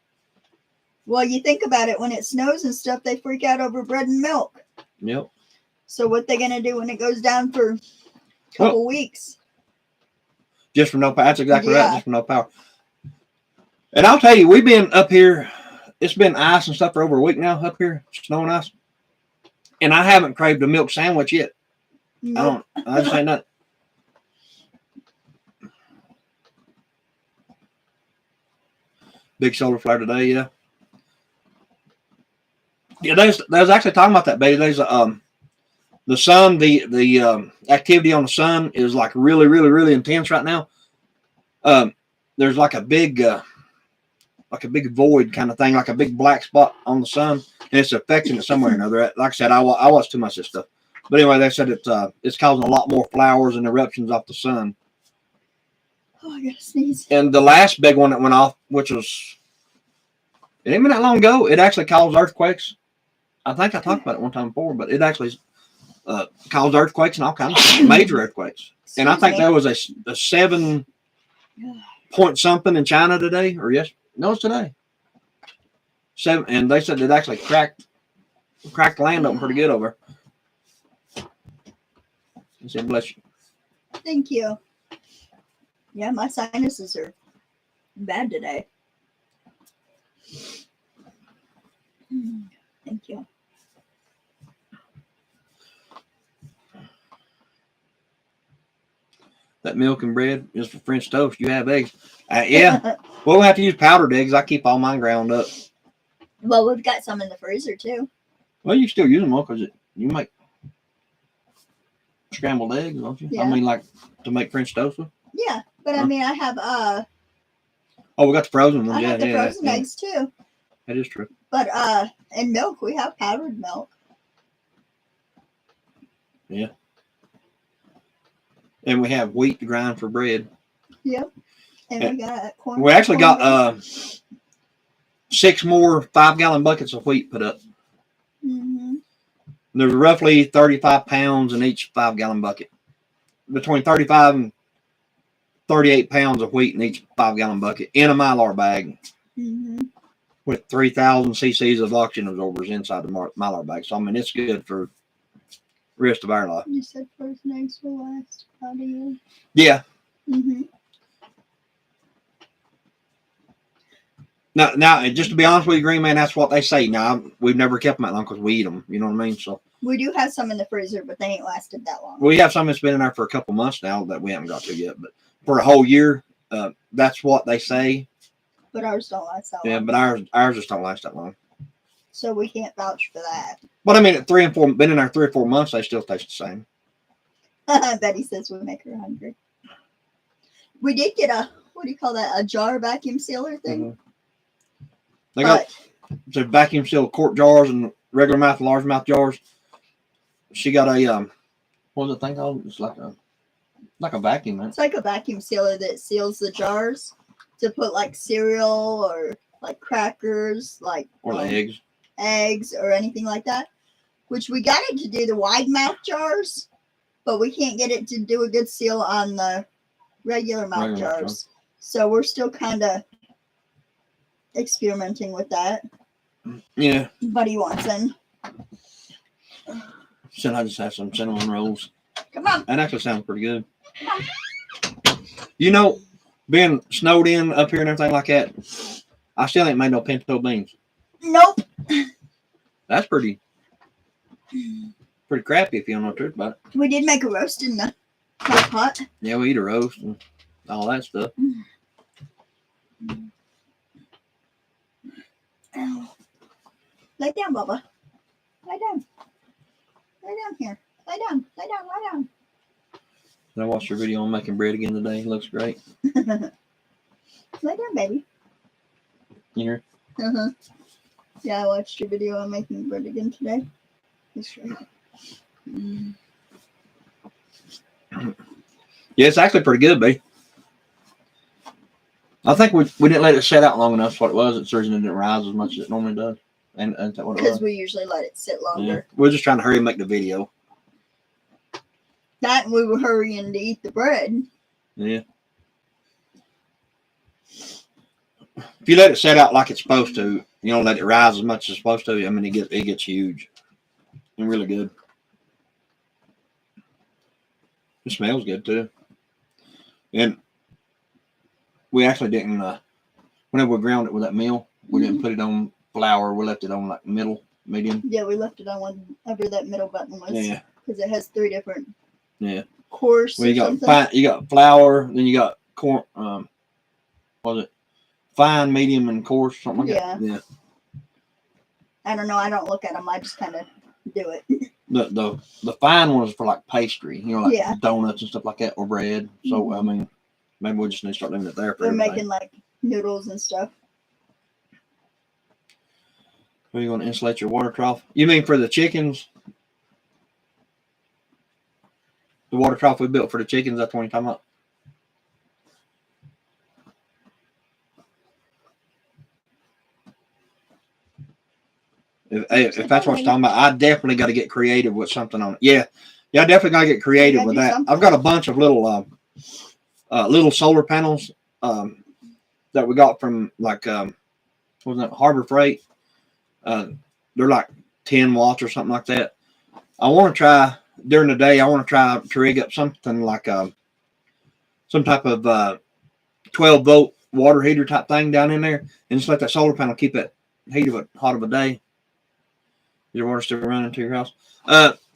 Well, you think about it, when it snows and stuff, they freak out over bread and milk. Yep. So what they gonna do when it goes down for a couple weeks? Just for no power. That's exactly right. Just for no power. And I'll tell you, we've been up here. It's been ice and stuff for over a week now up here, snow and ice. And I haven't craved a milk sandwich yet. Nope. I just ain't nothing. Big solar flare today, yeah. Yeah, they was actually talking about that, baby. There's the sun, the activity on the sun is like really, really, really intense right now. There's like a big void kind of thing, like a big black spot on the sun, and it's affecting it somewhere or another. Like I said, I watch too much of this stuff. But anyway, they said it's causing a lot more flowers and eruptions off the sun. Oh, I gotta sneeze. And the last big one that went off, which was, it ain't been that long ago, it actually caused earthquakes. I think I talked about it one time before, but it actually caused earthquakes and all kinds of major earthquakes. And I think there was a 7 point something in China today, or yes, no, it's today. 7, and they said it actually cracked the land open pretty good over. I said, bless you. Thank you. Yeah, my sinuses are bad today. Thank you. That milk and bread is for French toast. You have eggs. Yeah. Well, we have to use powdered eggs. I keep all mine ground up. Well, we've got some in the freezer, too. Well, you still use them, because you make scrambled eggs, don't you? Yeah. I mean, like to make French toast with? Yeah, but I mean, I have oh, we got the frozen ones. I have the frozen eggs too. That is true. But in milk, we have powdered milk. Yeah. And we have wheat to grind for bread. Yep. And we got corn. We actually got 6 more 5-gallon buckets of wheat put up. There's roughly 35 pounds in each 5-gallon bucket. Between 35 and 38 pounds of wheat in each 5-gallon bucket in a Mylar bag Mm-hmm. with 3,000 cc's of oxygen absorbers inside the Mylar bag. So, I mean, it's good for the rest of our life. You said frozen eggs will last about a year. Yeah. Mm-hmm. Now, just to be honest with you, Green Man, that's what they say. Now, we've never kept them that long because we eat them. You know what I mean? So We do have some in the freezer, but they ain't lasted that long. we have some that's been in there for a couple months now that we haven't got to yet. But for a whole year, that's what they say. But ours don't last that Yeah, long. but ours just don't last that long. So we can't vouch for that. But I mean, at 3 and 4, been in there 3 or 4 months, they still taste the same. Betty says we make her hungry. We did get a, what do you call that? A jar vacuum sealer thing. Mhm. They got But so vacuum sealed quart jars and regular mouth, large mouth jars. She got a what was the thing called? It's like a vacuum, man. it's like a vacuum sealer that seals the jars to put like cereal or like crackers, like Or the eggs or anything like that. Which we got it to do the wide mouth jars, but we can't get it to do a good seal on the regular mouth Regular mouth jars. So we're still kind of experimenting with that. Yeah. But he wants in. Said I just have some cinnamon rolls. Come on. That actually sounds pretty good. You know, being snowed in up here and everything like that, I still ain't made no pinto beans. Nope. That's pretty crappy if you don't know the truth about it. We did make a roast in the hot pot. Yeah, we eat a roast and all that stuff. Ow. Lay down, Bubba. Lay down. Lay down here. Lay down. Lay down. Lay down. I watched your video on making bread again today. It looks great. Lay down, baby. You hear? Uh-huh. Yeah, I watched your video on making bread again today. It's great. Yeah, it's actually pretty good, babe. I think we didn't let it set out long enough. That's what it was. It's the reason it didn't rise as much as it normally does. And that's what it Because was. we usually let it sit Yeah. longer. We're just trying to hurry and make the video. That and we were hurrying to eat the bread. Yeah. If you let it set out like it's supposed to, you know, let it rise as much as it's supposed to, I mean, it gets huge and really good. It smells good too. And we actually didn't, whenever we ground it with that mill, we didn't put it on flour. We left it on like medium. Yeah, we left it on whatever that middle button was. Yeah. Because it has 3 different Well, course or something. you got flour, then you got corn. What was it? Fine, medium, and coarse, something like that. Yeah. I don't know. I don't look at them. I just kind of do it. The fine ones for like pastry, you know, like Yeah. donuts and stuff like that, or bread. So I mean, maybe we just need to start leaving it there for We're everything. making like noodles and stuff. Are you going to insulate your water trough? You mean for the chickens? The water trough we built for the chickens, that's what you're talking about? If that's what you're talking about, I definitely got to get creative with something on it. Yeah, I definitely got to get creative with do that. something. I've got a bunch of little solar panels that we got from like what was that, Harbor Freight. They're like 10 watts or something like that. I want to try during the day. I want to try to rig up something like some type of 12 volt water heater type thing down in there, and just let that solar panel keep it hot of a day. Is your water still running to your house?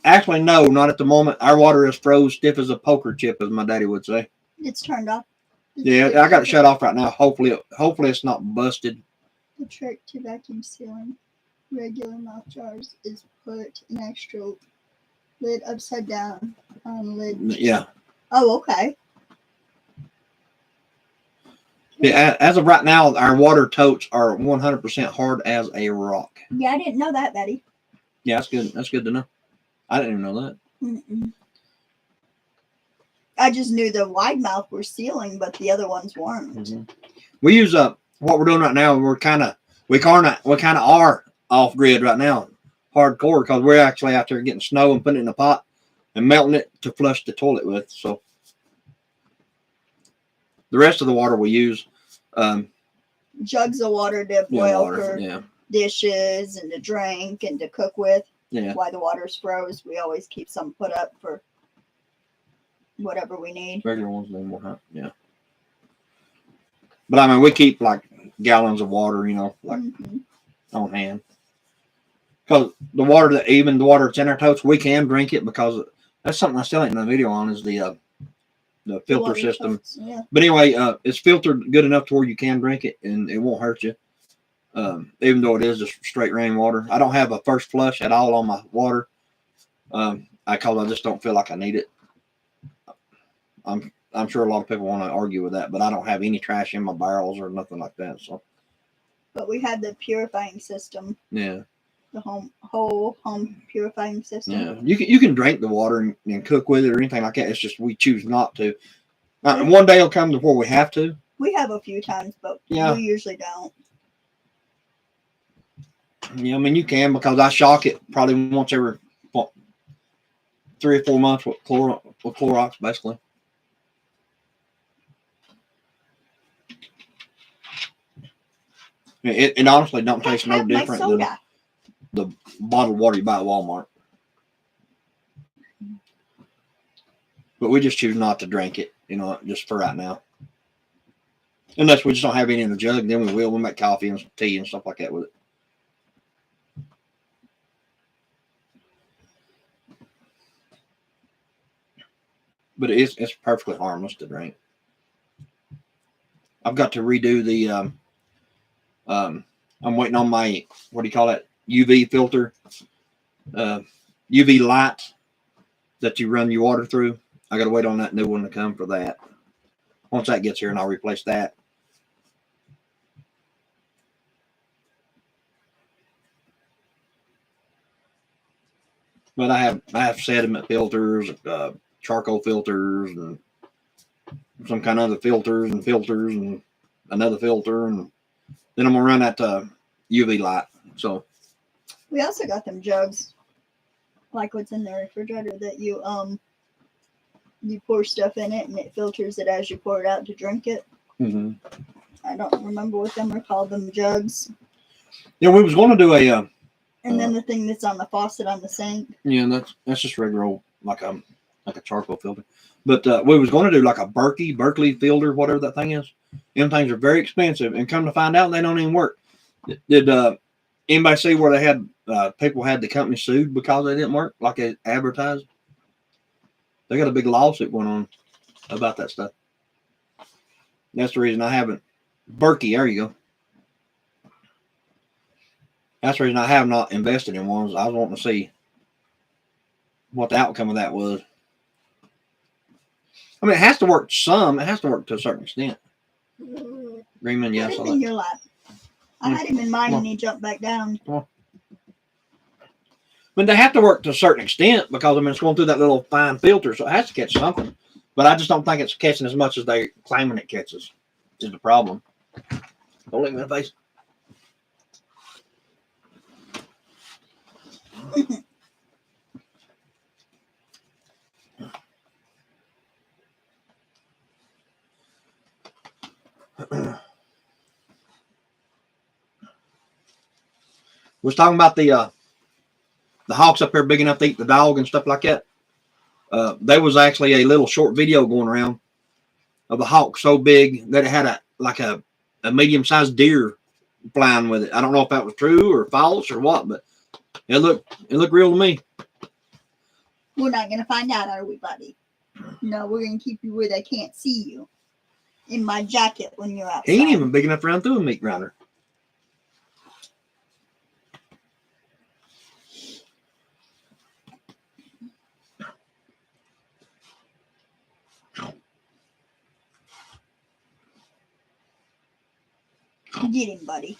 Actually, no, not at the moment. Our water is froze stiff as a poker chip, as my daddy would say. It's turned off. Yeah, I got it shut off right now. Hopefully it's not busted. The trick to vacuum sealing regular mouth jars is put an extra lid upside down on lid. Yeah. Oh, okay. Yeah, as of right now, our water totes are 100% hard as a rock. Yeah, I didn't know that, Betty. Yeah, that's good. That's good to know. I didn't even know that. Mm-mm. I just knew the wide mouth were sealing, but the other ones weren't. Mm-hmm. We use what we're doing right now. We kind of are off grid right now. hardcore because we're actually out there getting snow and putting it in a pot and melting it to flush the toilet with. So the rest of the water we use, jugs of water to yeah, boil water, for yeah, dishes and to drink and to cook with. yeah. Why the water's froze, we always keep some put up for whatever we need. Regular ones need more, huh? Yeah. But I mean, we keep like gallons of water, you know, like Mhm. on hand. Because the water the water that's in our totes, we can drink it because that's something I still ain't in the video on is the The filter water system. totes, yeah. But anyway, it's filtered good enough to where you can drink it and it won't hurt you. Even though it is just straight rainwater. I don't have a first flush at all on my water. I just don't feel like I need it. I'm sure a lot of people want to argue with that, but I don't have any trash in my barrels or nothing like that. So But we have the purifying system, yeah, the whole home purifying system. yeah. You can drink the water and cook with it or anything like that. It's just we choose not to. One day will come to where we have to. We have a few times, but Yeah. we usually don't. Yeah, I mean you can because I shock it probably once every 3 or 4 months with Clorox basically. It honestly don't taste no Have my different than soda. the bottled water you buy at Walmart. But we just choose not to drink it, you know, just for right now. Unless we just don't have any in the jug, then we will. We'll make coffee and tea and stuff like that with it. But it's perfectly harmless to drink. I've got to redo the I'm waiting on my, what do you call it, UV filter, UV light that you run your water through. I got to wait on that new one to come for that. Once that gets here, and I'll replace that. But I have sediment filters, charcoal filters, and some kind of other filters and another filter, and then I'm gonna run that UV light. So We also got them jugs, like what's in the refrigerator, that you pour stuff in it and it filters it as you pour it out to drink it. mm-hmm. I don't remember what them are called. Them jugs. Yeah, we was going to do a. And then the thing that's on the faucet on the sink. Yeah, that's just regular old like a charcoal filter. But we was going to do like a Berkeley filter, whatever that thing is. Them things are very expensive, and come to find out, they don't even work. Did anybody see where they had people had the company sued because they didn't work like they advertised? They got a big lawsuit going on about that stuff. That's the reason I haven't. Berkey, there you go. That's the reason I have not invested in ones. I was wanting to see what the outcome of that was. I mean, it has to work some. It has to work to a certain extent. Greenman, yes. Put him in your lap. I had him in mine and he jumped back down. I mean, they have to work to a certain extent because, I mean, it's going through that little fine filter, so it has to catch something. But I just don't think it's catching as much as they're claiming it catches, is the problem. Don't look me in the face. Was talking about the hawks up here big enough to eat the dog and stuff like that. There was actually a little short video going around of a hawk so big that it had a medium-sized deer flying with it. I don't know if that was true or false or what, but it looked real to me. We're not gonna find out, are we, buddy? No, we're gonna keep you where they can't see you. In my jacket when you're outside. He ain't even big enough to run through a meat grinder. Get him, buddy.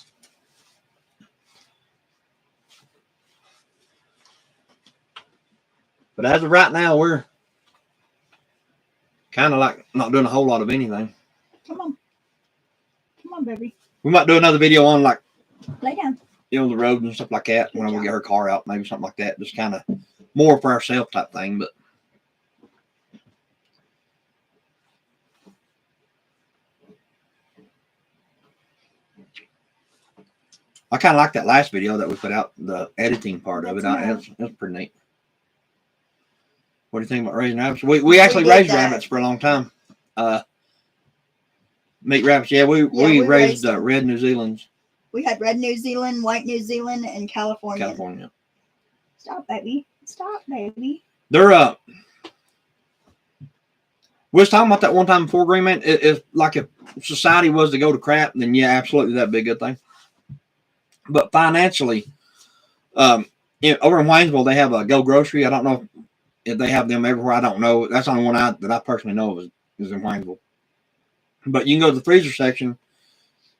But as of right now, we're kind of like not doing a whole lot of anything. Come on. Come on, baby. We might do another video on like Lay down. the road and stuff like that. When Good we job. get her car out, maybe something like that. Just kind of more for ourselves type thing. But I kind of like that last video that we put out, the editing part of it. That's That's pretty neat. What do you think about raising rabbits? We actually did raised that. rabbits for a long time. Meat rabbits. Yeah, we we raised raised them. red New Zealand's. We had red New Zealand, white New Zealand, and California. California. Stop, baby. Stop, baby. They're we was talking about that one time before, Green Man. If like if society was to go to crap, then yeah, absolutely that'd be a good thing. But financially, over in Waynesville, they have a Go Grocery. I don't know if they have them everywhere. I don't know. That's the only one that I personally know of is in Waynesville. But you can go to the freezer section,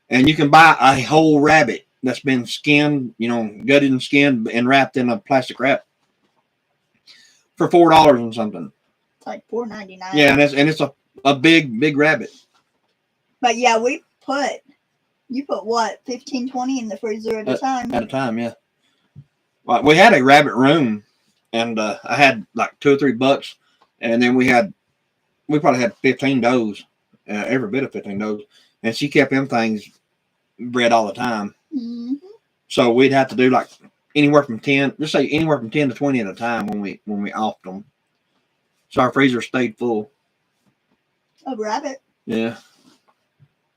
and you can buy a whole rabbit that's been skinned, gutted and skinned and wrapped in a plastic wrap for $4 and something. It's like $4.99. Yeah, and it's a big rabbit. But yeah, you put what, 15, 20 in the freezer at a time. At a time, yeah. Well, we had a rabbit room, and I had like 2 or 3 bucks, and then we probably had 15 does, every bit of 15 does, and she kept them things bred all the time. Mm-hmm. So we'd have to do like anywhere from 10 to 20 at a time when we offed them. So our freezer stayed full. Of rabbit. Yeah.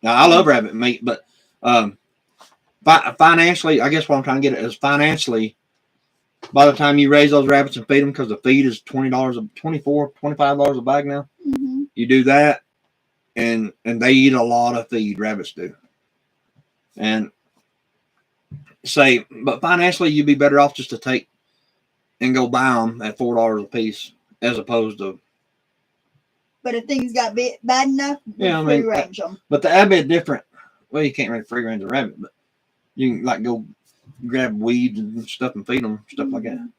Now I love rabbit meat, but financially, I guess what I'm trying to get at is financially, by the time you raise those rabbits and feed them, because the feed is $25 a bag now. Mm-hmm. You do that, and they eat a lot of feed. Rabbits do. And but financially, you'd be better off just to take and go buy them at $4 a piece, as opposed to. But if things got bad enough, free range them. But that'd be different. Well, you can't really free range a rabbit, but you can like go grab weeds and stuff and feed them, stuff like that.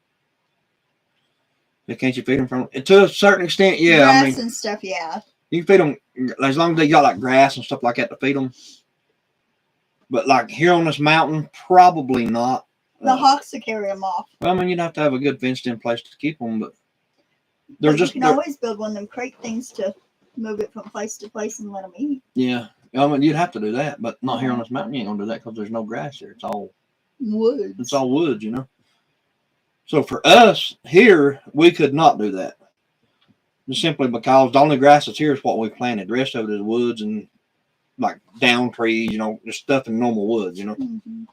But can't you feed them from to a certain extent? Yeah, Grass and stuff. Yeah, you can feed them as long as they got like grass and stuff like that to feed them. But like here on this mountain, probably not. The hawks will carry them off. Well, I mean, you'd have to have a good fenced-in place to keep them, but you can always build one of them crate things to move it from place to place and let them eat. Yeah, I mean, you'd have to do that, but not here on this mountain. You ain't gonna do that because there's no grass here. It's all woods. It's all woods, So for us here, we could not do that. Just simply because the only grass that's here is what we planted. The rest of it is woods and like down trees, just stuff in normal woods, Mm-hmm.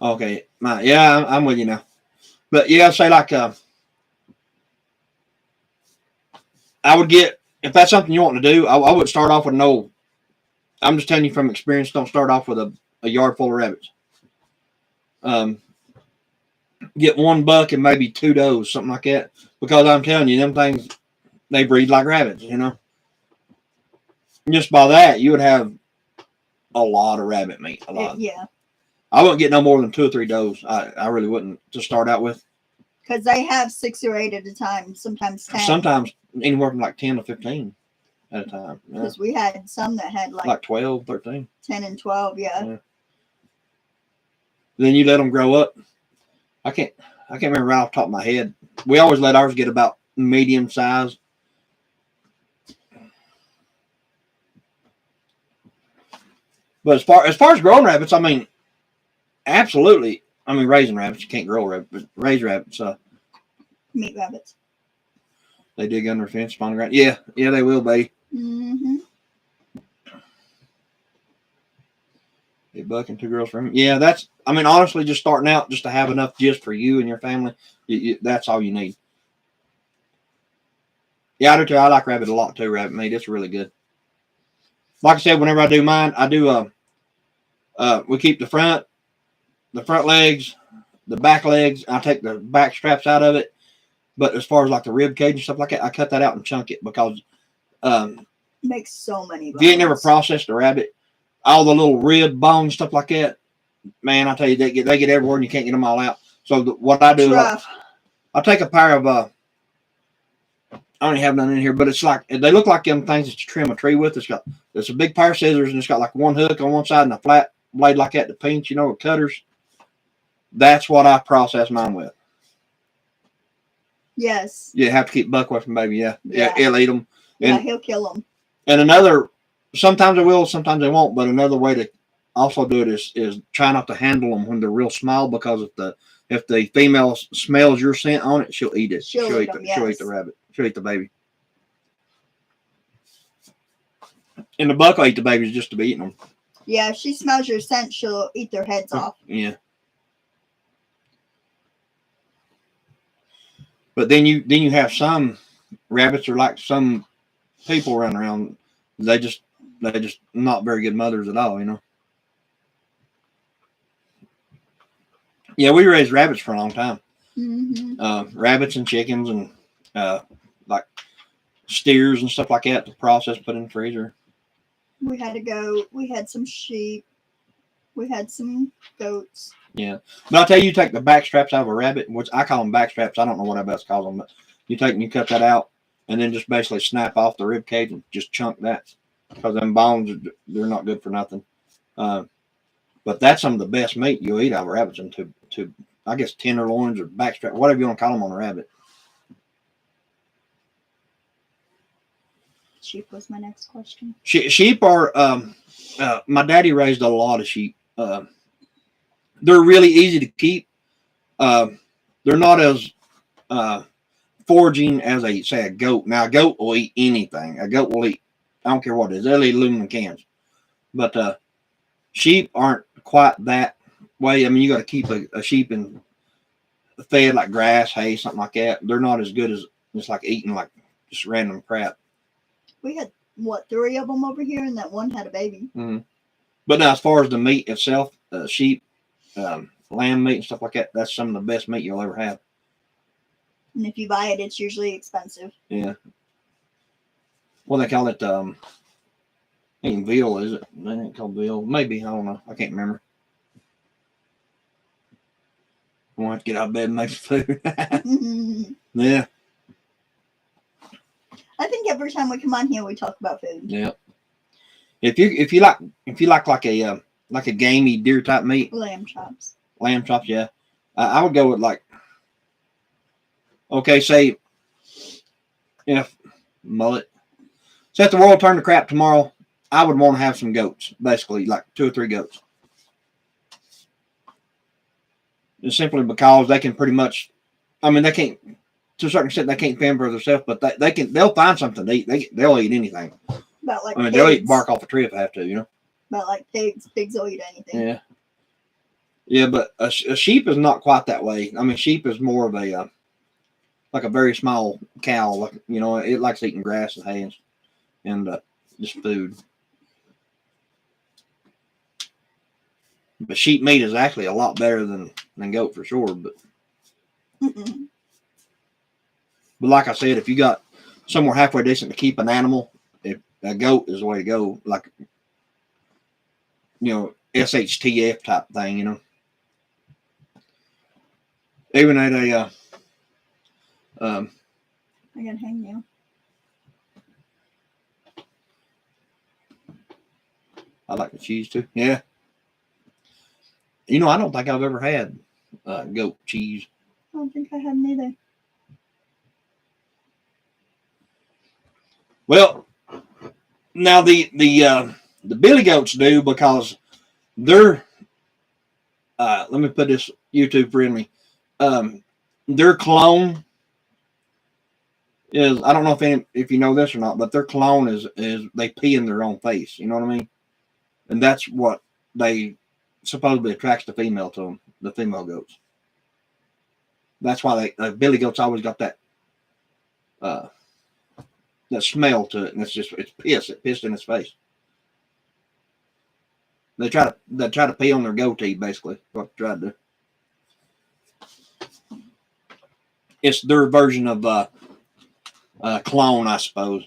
Okay, yeah, I'm with you now. But yeah, say like I would get, if that's something you want to do, I would start off with no. I'm just telling you from experience. Don't start off with a yard full of rabbits. Get 1 buck and maybe 2 does, something like that. Because I'm telling you, them things, they breed like rabbits, Just by that, you would have a lot of rabbit meat. A lot. Yeah. I wouldn't get no more than 2 or 3 does. I really wouldn't to start out with. Because they have 6 or 8 at a time, sometimes 10. Sometimes anywhere from like 10 to 15 at a time. Because we had some that had like 12, 13. 10 and 12, yeah. Then you let them grow up. I can't remember right off the top of my head. We always let ours get about medium size. But as far as growing rabbits, I mean, absolutely. I mean, raising rabbits, you can't grow rabbits, but raise rabbits. Meat rabbits. They dig under a fence, spawn ground. Yeah, they will be. Mm-hmm. A buck and 2 girls for him. Yeah, that's. I mean, honestly, just starting out, just to have enough just for you and your family, that's all you need. Yeah, I do too. I like rabbit a lot too. Rabbit meat, it's really good. Like I said, whenever I do mine, I do. We keep the front legs, the back legs. I take the back straps out of it. But as far as like the rib cage and stuff like that, I cut that out and chunk it because makes so many bones. If you ain't never processed a rabbit, all the little rib bones, stuff like that, man, I tell you, they get everywhere and you can't get them all out. So what I do, I take a pair of I don't even have none in here, but it's like they look like them things that you trim a tree with. It's a big pair of scissors and it's got like one hook on one side and a flat blade like that to pinch, with cutters. That's what I process mine with. Yes. You have to keep buck away from baby. Yeah. Yeah. He'll eat them. Yeah, he'll kill them. And sometimes they will, sometimes they won't. But another way to also do it is try not to handle them when they're real small, because if the female smells your scent on it, she'll eat it. She'll eat them, She'll eat the rabbit. She'll eat the baby. And the buck will eat the babies just to be eating them. Yeah, if she smells your scent, she'll eat their heads off. Yeah. But then you have some rabbits are like some people running around. They just not very good mothers at all, Yeah, we raised rabbits for a long time. Mm-hmm. Rabbits and chickens and like steers and stuff like that to process, put in the freezer. We had some sheep. We had some goats. Yeah. But I'll tell you take the back straps out of a rabbit, which I call them back straps. I don't know what everybody else calls them, but you take and you cut that out and then just basically snap off the rib cage and just chunk that, because them bones, they're not good for nothing. But that's some of the best meat you'll eat out of a rabbit, and to I guess tenderloins or back strap, whatever you want to call them on a rabbit. Sheep was my next question. Sheep are, my daddy raised a lot of sheep. They're really easy to keep. They're not as foraging as a goat. Now, a goat will eat anything. A goat will eat, I don't care what it is. They'll eat aluminum cans. But sheep aren't quite that way. I mean, you got to keep a sheep fed like grass, hay, something like that. They're not as good as just like eating like just random crap. We had 3 of them over here, and that one had a baby. Mm-hmm. But now, as far as the meat itself, sheep, lamb meat and stuff like that, that's some of the best meat you'll ever have. And if you buy it, it's usually expensive. Yeah. Well, they call it ain't veal, is it? They ain't called veal. Maybe, I don't know. I can't remember. I want to get out of bed and make some food. Yeah. I think every time we come on here, we talk about food. Yeah. If you like a gamey deer type meat, Lamb chops. Lamb chops, yeah. I would go with like, okay, say if mullet. Say if the world turned to crap tomorrow, I would want to have some goats, basically like 2 or 3 goats. And simply because they can pretty much, I mean, they can't, to a certain extent, they can't fend for themselves, but they'll find something to eat. They'll eat anything. About like pigs. They'll eat bark off a tree if they have to, About like pigs. Pigs will eat anything. Yeah. Yeah, but a sheep is not quite that way. I mean, sheep is more of a, like a very small cow. Like, it likes eating grass and hay and just food. But sheep meat is actually a lot better than goat for sure. But But like I said, if you got somewhere halfway decent to keep an animal, if a goat is the way to go. Like, SHTF type thing, Even at a I gotta hang now. I like the cheese too. Yeah. I don't think I've ever had goat cheese. I don't think I have neither. Well, now the billy goats do, because they're let me put this YouTube friendly. Their clone is, I don't know if you know this or not, but their clone is they pee in their own face. You know what I mean? And that's what they supposedly attracts the female to them, the female goats. That's why billy goats always got that smell to it, and it's piss. It pissed in its face. They try to pee on their goatee, basically. What they try to do. It's their version of clone, I suppose.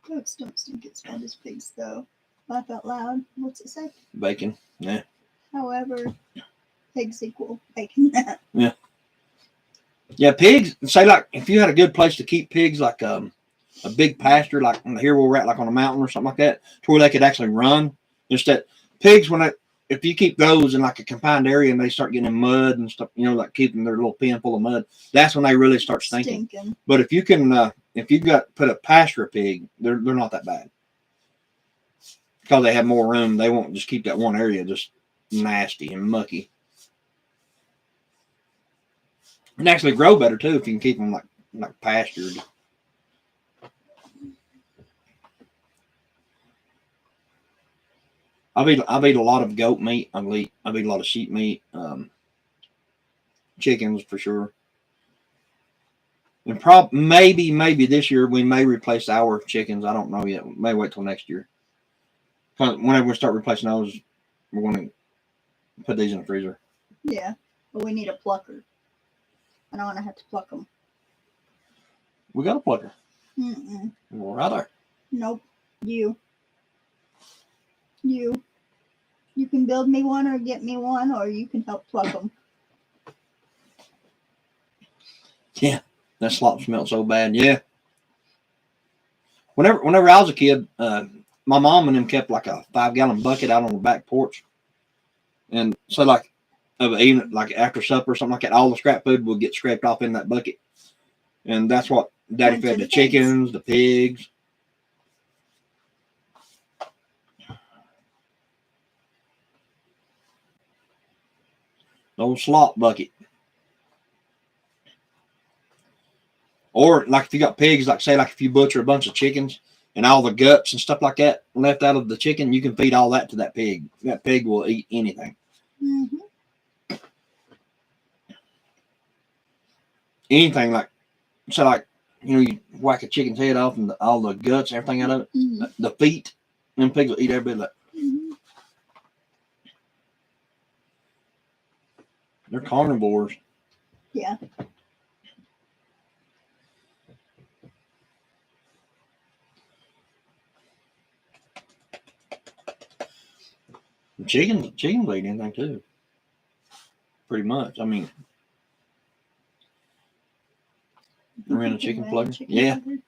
Goats don't stink as bad as pigs, though. Laugh out loud. What's it say? Bacon. Yeah. However, pigs equal bacon. Yeah. Yeah, pigs. Say like if you had a good place to keep pigs, like a big pasture, like here where we're at, like on a mountain or something like that, to where they could actually run. Instead, pigs if you keep those in like a confined area and they start getting in mud and stuff, like keeping their little pen full of mud, that's when they really start stinking. But if you can, if you put a pasture pig, they're not that bad because they have more room. They won't just keep that one area just nasty and mucky. And actually grow better too if you can keep them like pastured. I've eat a lot of goat meat. I've eat a lot of sheep meat, chickens for sure. And maybe this year we may replace our chickens. I don't know yet. We may wait till next year. Because whenever we start replacing those, we're going to put these in the freezer. Yeah, but we need a plucker. I don't want to have to pluck them. We got a plucker. Mm-mm. We're right there. Nope. You can build me one or get me one, or you can help pluck them. Yeah, that slop smelled so bad. Yeah. Whenever I was a kid, my mom and them kept like a 5-gallon bucket out on the back porch, and so like even like after supper or something like that, all the scrap food would get scraped off in that bucket, and that's what Daddy fed the chickens, the pigs. The old slop bucket. Or like if you got pigs, like say like if you butcher a bunch of chickens and all the guts and stuff like that left out of the chicken, you can feed all that to that pig. That pig will eat anything. Mm-hmm. Anything like you whack a chicken's head off and all the guts, everything out of it, Mm-hmm. the feet, them pigs will eat every bit of that. Mm-hmm. They're carnivores. Yeah. Chickens will eat anything too. Pretty much. I mean, we're in a chicken plugger. Yeah. Plugger?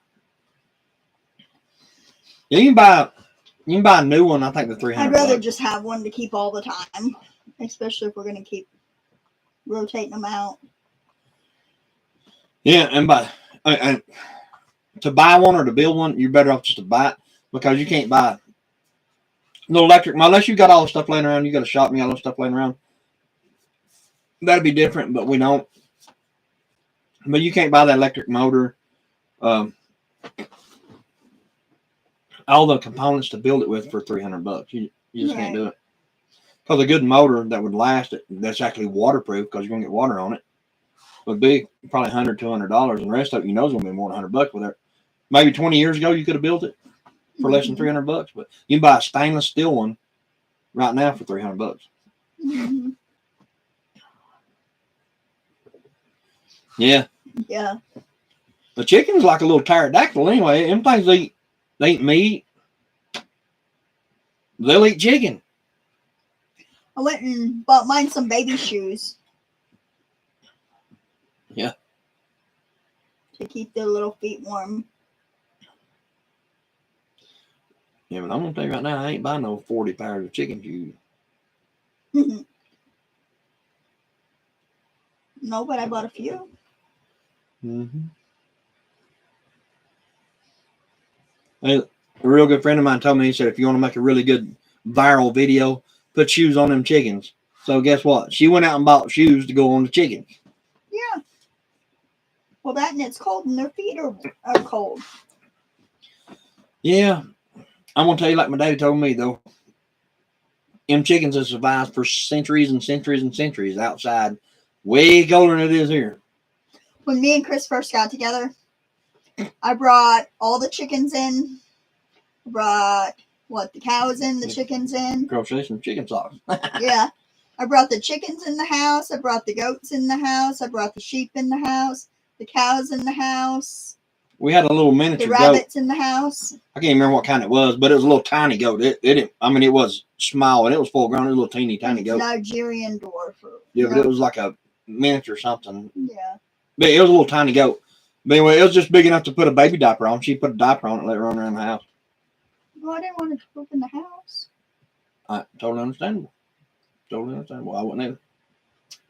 Yeah, you can buy a new one. I think the $300. I'd rather just have one to keep all the time, especially if we're going to keep rotating them out. Yeah, and to buy one or to build one, you're better off just to buy it because you can't buy the electric unless you got all the stuff laying around. You got a shop and you got all the stuff laying around. That'd be different, but we don't. But you can't buy the electric motor, all the components to build it with for $300. You just can't do it. Because a good motor that would last that's actually waterproof because you're gonna get water on it would be probably $100, $200, and the rest of it is gonna be more than $100 with it. Maybe 20 years ago you could have built it for less than $300, but you can buy a stainless steel one right now for $300. Mm-hmm. Yeah. Yeah. The chicken's like a little pterodactyl anyway. Them things they eat meat. They'll eat chicken. I went and bought mine some baby shoes. Yeah. To keep their little feet warm. Yeah, but I'm gonna tell you right now, I ain't buying no 40 pairs of chicken shoes. No, but I bought a few. Mm-hmm. A real good friend of mine told me, he said, if you want to make a really good viral video, put shoes on them chickens. So guess what? She went out and bought shoes to go on the chickens. Yeah. Well, that and it's cold and their feet are cold. Yeah. I'm going to tell you like my daddy told me, though. Them chickens have survived for centuries and centuries and centuries outside. Way colder than it is here. When me and Chris first got together, I brought all the chickens in. I brought, the cows in, the chickens in. Crochet some chicken socks. Yeah. I brought the chickens in the house. I brought the goats in the house. I brought the sheep in the house. The cows in the house. We had a little miniature goat. The rabbits in the house. I can't remember what kind it was, but it was a little tiny goat. It was small and it was full grown. It was a little tiny goat. Nigerian dwarf. Yeah, but it was like a miniature something. Yeah. But it was a little tiny goat. But anyway, it was just big enough to put a baby diaper on. She put a diaper on it and let it run around the house. Well, I didn't want it to poop in the house. Totally understandable. Totally understandable. I wouldn't either.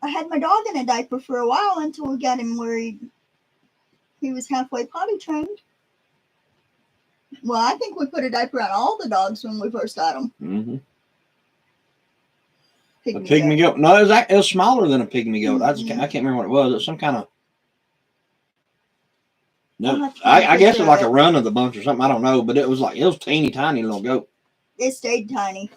I had my dog in a diaper for a while until we got him where he was halfway potty trained. Well, I think we put a diaper on all the dogs when we first got them. Mm-hmm. A Pygmy pygmy goat. goat. No, it was smaller than a pygmy goat. Mhm. I can't remember what it was. It was some kind of. I'll No, have to find a I guess picture it's like of a it. run of the bunch or something. I don't know, but it was teeny tiny little goat. It stayed tiny.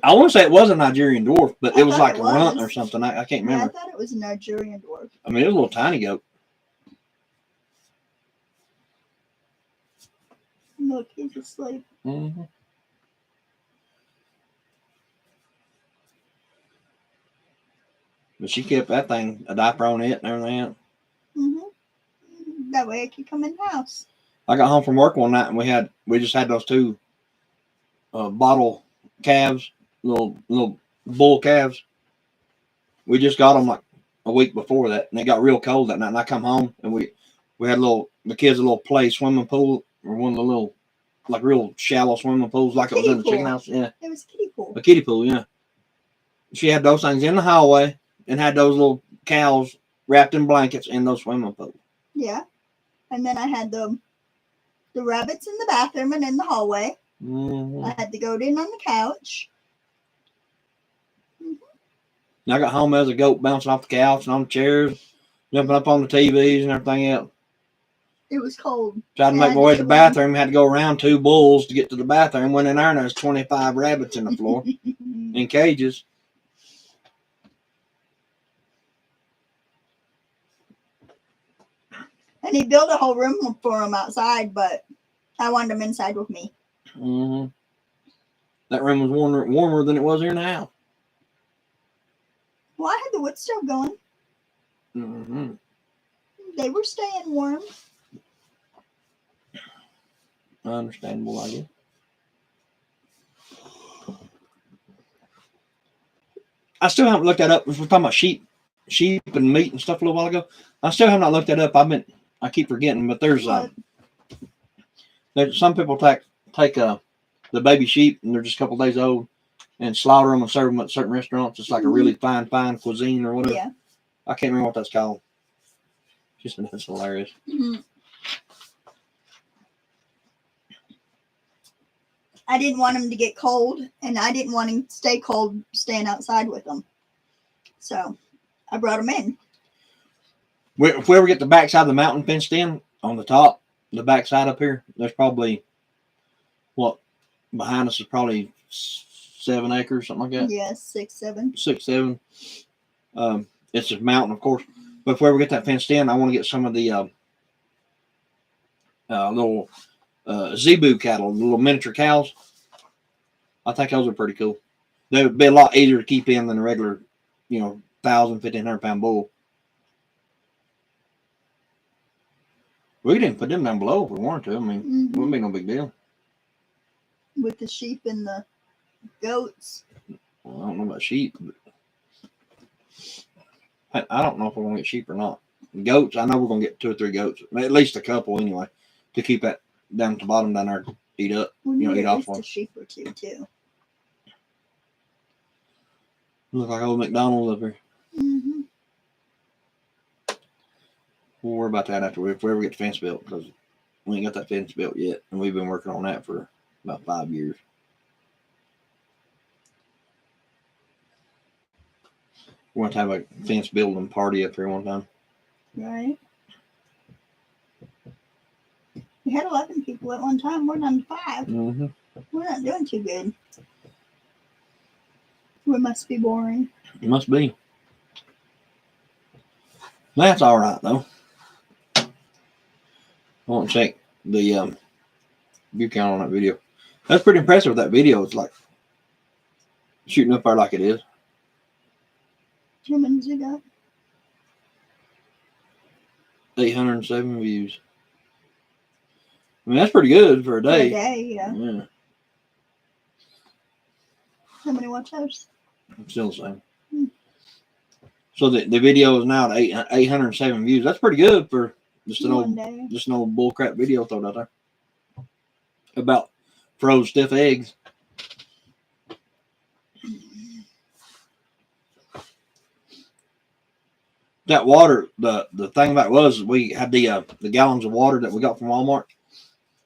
I want to say it was a Nigerian dwarf, but I it was thought like it a runt was. or something. I can't Yeah, I remember. thought it was a Nigerian dwarf. I mean, it was a little tiny goat. Look, he's asleep. Mm-hmm. But she kept that thing, a diaper on it and everything else. That way it could come in the house. I got home from work one night and we just had those two bottle calves, little bull calves. We just got them like a week before that, and it got real cold that night. And I come home and we had the kids a little play swimming pool, or one of the little like real shallow swimming pools, like it was in the chicken house. Yeah, It was a kiddie pool. a kiddie pool. Yeah, she had those things in the hallway and had those little cows wrapped in blankets in those swimming pools. Yeah, and then I had the rabbits in the bathroom and in the hallway. Mm-hmm. I had the goat in on the couch. And I got home as a goat bouncing off the couch and on the chairs, jumping up on the TVs and everything else. It was cold. Tried to make my way to the bathroom, had to go around two bulls to get to the bathroom. Went in there and there's 25 rabbits in the floor in cages. And he built a whole room for them outside, but I wanted them inside with me. Mm-hmm. That room was warmer than it was here now. Well, I had the wood stove going. Mm-hmm. They were staying warm. Understandable, I guess. I still haven't looked that up. We were talking about sheep and meat and stuff a little while ago. I still have not looked that up. I keep forgetting, but there's some people take the baby sheep and they're just a couple days old and slaughter them and serve them at certain restaurants. It's like a really fine cuisine or whatever. Yeah. I can't remember what that's called. Just that's hilarious. Mm-hmm. I didn't want him to get cold, and I didn't want him to stay cold staying outside with them. So I brought him in. If we ever get the backside of the mountain fenced in on the top, the backside up here, there's probably behind us is probably 7 acres, something like that. Yes, 6, 7. 6, 7. It's a mountain, of course. But if we ever get that fenced in, I want to get some of the little zebu cattle, the little miniature cows. I think those are pretty cool. They would be a lot easier to keep in than a regular, 1,000, 1,500 pound bull. We didn't put them down below if we wanted to. I mean, it wouldn't be no big deal. With the sheep and the goats. Well, I don't know about sheep, but I don't know if we're going to get sheep or not. Goats, I know we're going to get 2 or 3 goats. At least a couple anyway, to keep that down at the bottom down there to eat up. Eat off one. A sheep or 2 too. Look like old McDonald's up here. Mm-hmm. We'll worry about that after if we ever get the fence built, because we ain't got that fence built yet, and we've been working on that for about 5 years. We want to have a fence building party up here one time. Right. We had 11 people at one time. We're down to 5. Mm-hmm. We're not doing too good. We must be boring. It must be. That's all right though. I want to check the view count on that video. That's pretty impressive. That video, it's like shooting up there like it is. How many did you got? 807 views. I mean, that's pretty good for a day. For a day, yeah. Yeah. How many watch hours? Still the same. So the video is now at 807 views. That's pretty good for just an One day. old bullcrap video thrown out there about froze stiff eggs. That water, the thing about it was we had the gallons of water that we got from Walmart,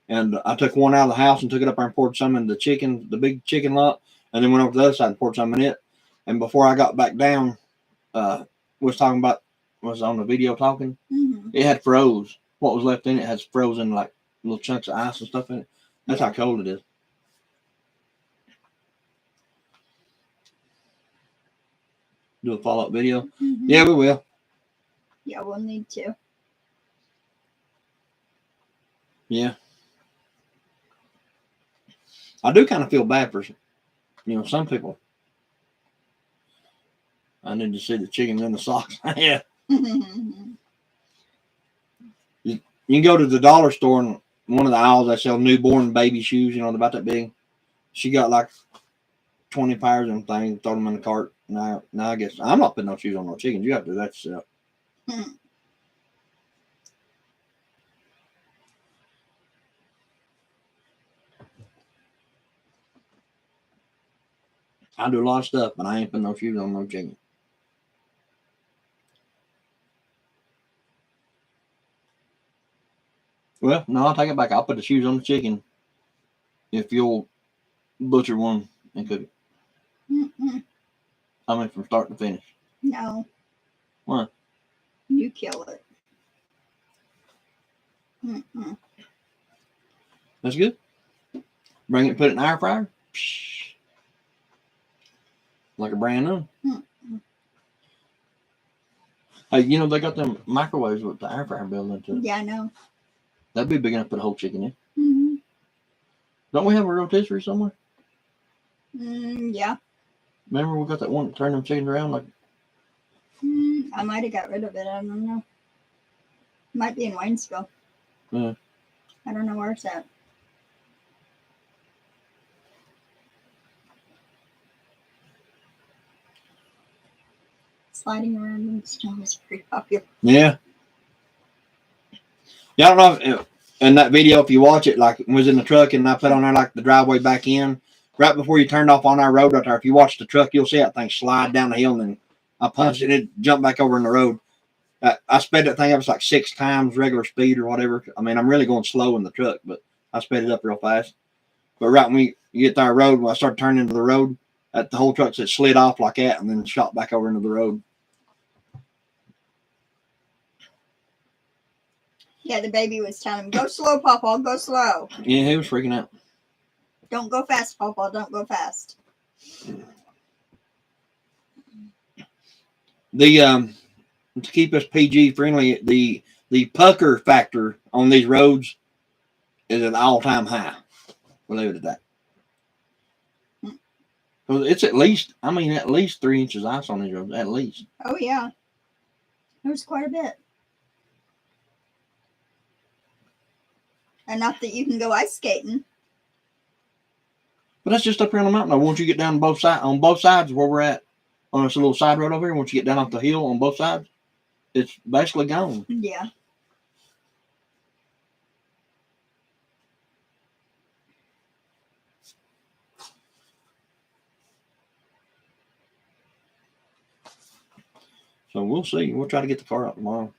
and I took one out of the house and took it up there and poured some in the big chicken lot, and then went over to the other side and poured some in it. And before I got back down, was on the video talking. Mm-hmm. It had froze. What was left in it has frozen like little chunks of ice and stuff in it. That's how cold it is. Do a follow-up video. Mm-hmm. Yeah, we will. Yeah, we'll need to. Yeah. I do kind of feel bad for, some people. I need to see the chickens in the socks. Yeah. You can go to the dollar store and one of the aisles they sell newborn baby shoes, about that big. She got like 20 pairs of them things, throw them in the cart. Now I guess I'm not putting no shoes on no chickens. You have to do that yourself. I do a lot of stuff, but I ain't putting no shoes on no chicken. Well, no, I'll take it back. I'll put the shoes on the chicken if you'll butcher one and cook it. Mm-mm. I mean, from start to finish. No. What? You kill it. Mm-mm. That's good. Bring it and put it in the air fryer. Psh. Like a brand new. Mm-mm. Hey, they got them microwaves with the air fryer built into it. Yeah, I know. That'd be big enough to put a whole chicken in. Mm-hmm. Don't we have a rotisserie somewhere? Yeah. Remember we got that one that turned them chickens around like. I might have got rid of it. I don't know. Might be in Waynesville. Yeah. I don't know where it's at. Sliding around in snow is pretty popular. Yeah. Yeah, I don't know if in that video, if you watch it, like was in the truck and I put on there like the driveway back in, right before you turned off on our road right there. If you watch the truck, you'll see that thing slide down the hill and then I punched it, it jumped back over in the road. I sped that thing up like 6 times regular speed or whatever. I mean, I'm really going slow in the truck, but I sped it up real fast. But right when you get to our road, when I started turning into the road, the whole truck just slid off like that and then shot back over into the road. Yeah, the baby was telling him, go slow, Pawpaw, go slow. Yeah, he was freaking out. Don't go fast, Pawpaw, don't go fast. To keep us PG friendly, the pucker factor on these roads is at an all-time high. We'll leave it at that. Because it's at least 3 inches ice on these roads, at least. Oh, yeah. There's quite a bit. Enough that you can go ice skating. But that's just up here on the mountain. Now, once you get down on both sides where we're at, on this little side road over here, once you get down off the hill on both sides, it's basically gone. Yeah. So we'll see. We'll try to get the car out tomorrow.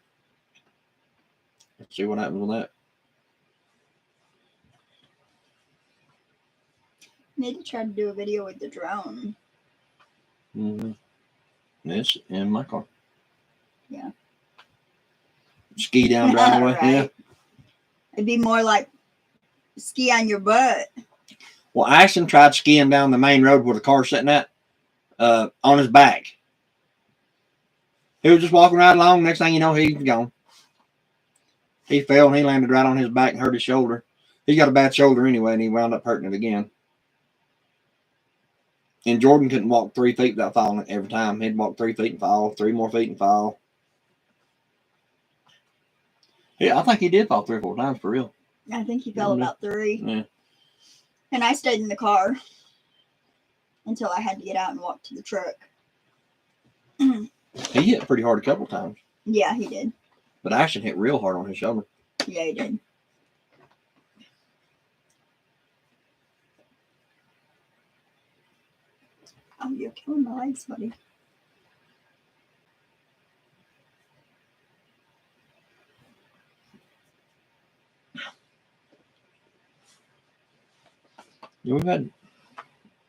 Let's see what happens with that. Need to try to do a video with the drone. Mm-hmm. It's in my car. Yeah. Ski down driveway. Right. Yeah. It'd be more like ski on your butt. Well, Ashton tried skiing down the main road where the car's sitting at on his back. He was just walking right along. Next thing you know, he's gone. He fell and he landed right on his back and hurt his shoulder. He got a bad shoulder anyway, and he wound up hurting it again. And Jordan couldn't walk 3 feet without falling every time. He'd walk 3 feet and fall, 3 more feet and fall. Yeah, I think he did fall 3 or 4 times for real. I think he fell about 3. Yeah. And I stayed in the car until I had to get out and walk to the truck. He hit pretty hard a couple times, Yeah, he did. but Ashton hit real hard on his shoulder. Yeah, he did. Oh, you're killing my legs, buddy. Yeah, we've had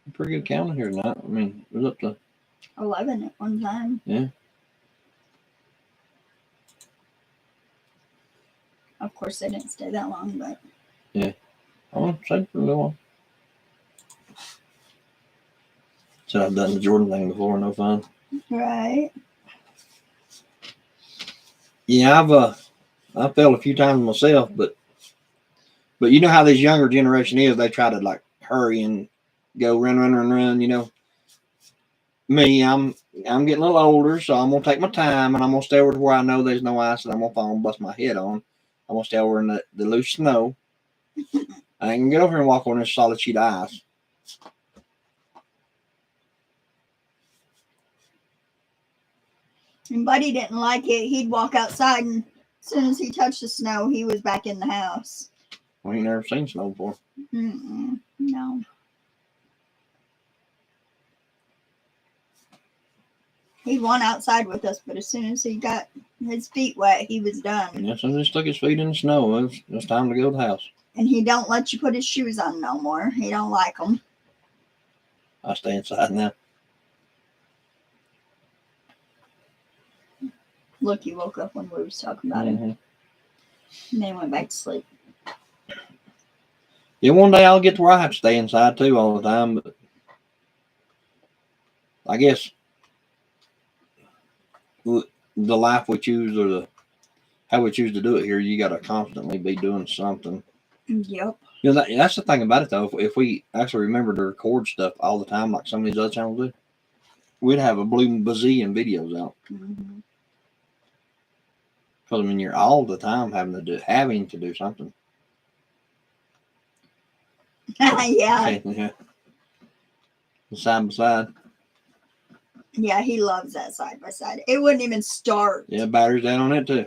a pretty good counting here tonight. I mean, it was up to 11 at one time. Yeah. Of course, they didn't stay that long, but I said for a little while. Said I've done the Jordan thing before, no fun. right. Yeah, I failed a few times myself, but you know how this younger generation is, they try to like hurry and go run, you know. Me, I'm getting a little older, so I'm gonna take my time and I'm gonna stay over to where I know there's no ice and I'm gonna fall and bust my head on. I'm gonna stay over in the loose snow. I ain't gonna get over here and walk on this solid sheet of ice. And Buddy didn't like it. He'd walk outside, and as soon as he touched the snow, he was back in the house. We ain't never seen snow before. No. He went outside with us, but as soon as he got his feet wet, he was done. And as soon as he stuck his feet in the snow, it was time to go to the house. And he don't let you put his shoes on no more. He don't like them. I stay inside now. Look, he woke up when we was talking about him. And then went back to sleep. Yeah, one day I'll get to where I have to stay inside too all the time, but I guess the life we choose or how we choose to do it here, you got to constantly be doing something. Yep. You know, that's the thing about it though. If we actually remember to record stuff all the time, like some of these other channels do, we'd have a blue bazillion videos out. Mm-hmm. Because I mean, you're all the time having to do something. Yeah. Yeah. Side by side. Yeah, he loves that side by side. It wouldn't even start. Yeah, battery's down on it too.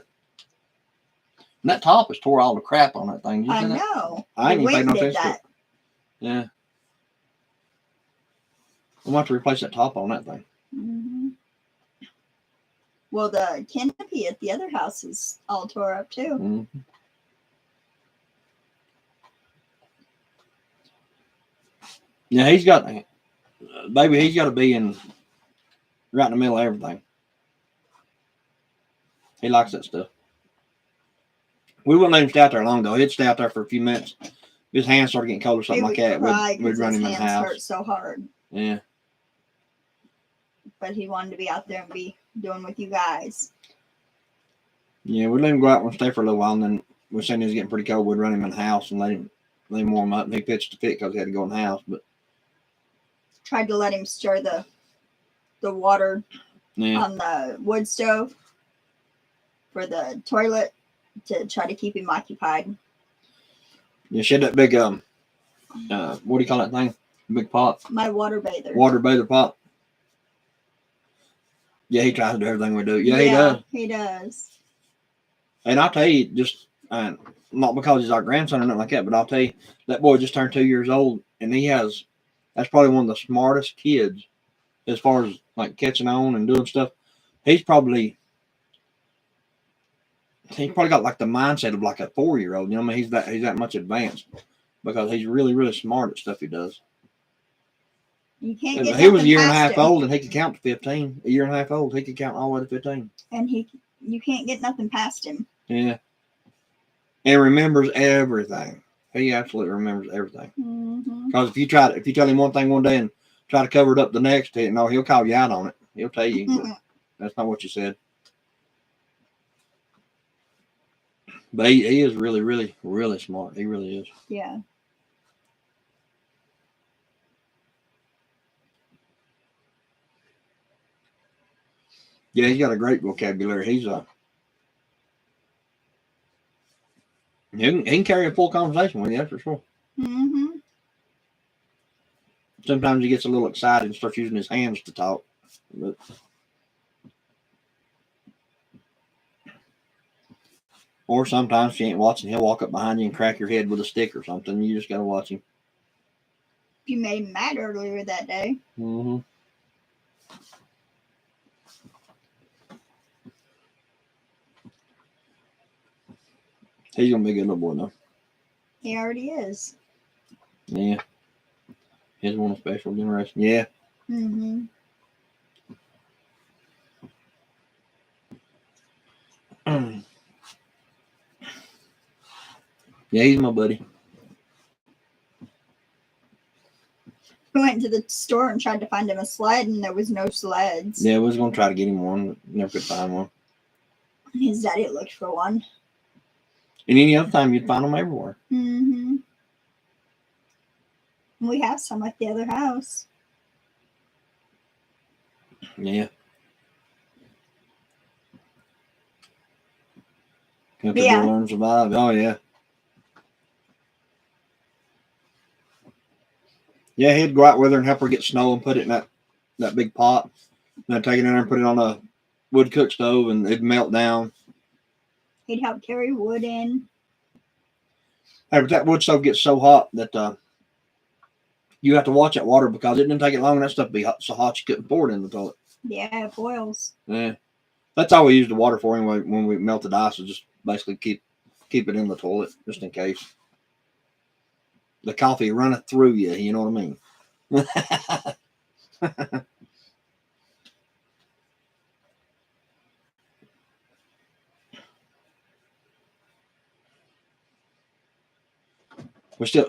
And that top has tore all the crap on that thing. Did you I see that? know. I ain't The even paid wind no did attention to that. it. Yeah. I'm going to have to replace that top on that thing. Mm-hmm. Well, the canopy at the other house is all tore up too. Mm-hmm. Yeah, he's got to be in right in the middle of everything. He likes that stuff. We wouldn't let him stay out there long though. He'd stay out there for a few minutes. His hands started getting cold or something like that. We'd run him in the house. Hurt so hard. Yeah. But he wanted to be out there and be doing with you guys. Yeah, we'd let him go out and stay for a little while, and then we seen he was getting pretty cold. We'd run him in the house and let him warm up. And he pitched a fit because he had to go in the house. But tried to let him stir the water yeah, on the wood stove for the toilet to try to keep him occupied. yeah, she had that big what do you call that thing? Big pot. My water bather. Water bather pot. Yeah, he tries to do everything we do. Yeah, he does. He does. And I'll tell you, just not because he's our grandson or nothing like that, but I'll tell you, that boy just turned 2 years old, and that's probably one of the smartest kids as far as like catching on and doing stuff. He's probably got like the mindset of like a 4-year-old. You know what I mean? He's that much advanced because he's really, really smart at stuff he does. You can't get he was a year and a past half him. old and he could count to 15. A year and a half old, he could count all the way to 15. And you can't get nothing past him. Yeah. And remembers everything. He absolutely remembers everything. Because if you tell him one thing one day and try to cover it up the next, he'll call you out on it. He'll tell you that's not what you said. But he is really, really, really smart. He really is. Yeah. Yeah, he's got a great vocabulary. He can carry a full conversation with you, that's for sure. Mm-hmm. Sometimes he gets a little excited and starts using his hands to talk. But Or sometimes she ain't watching, he'll walk up behind you and crack your head with a stick or something. You just gotta watch him. You made him mad earlier that day. Mm-hmm. He's gonna be a good little boy though. He already is. Yeah. He's one of special generation. Yeah. Mm-hmm. Yeah, he's my buddy. We went to the store and tried to find him a sled, and there was no sleds. Yeah, we was gonna try to get him one, but never could find one. His daddy looked for one. And any other time you'd find them everywhere. Mm-hmm. We have some at the other house. Yeah. Have to Yeah. learn to survive. Oh yeah. Yeah, he'd go out with her and help her get snow and put it in that big pot. And then take it in there and put it on a wood cook stove and it'd melt down. He'd help carry wood in. Hey, but that wood stove gets so hot that you have to watch that water because it didn't take it long and that stuff would be hot, so hot you couldn't pour it in the toilet. Yeah, it boils. Yeah. That's all we use the water for anyway when we melted ice, is just basically keep it in the toilet just in case. The coffee runneth through you, you know what I mean?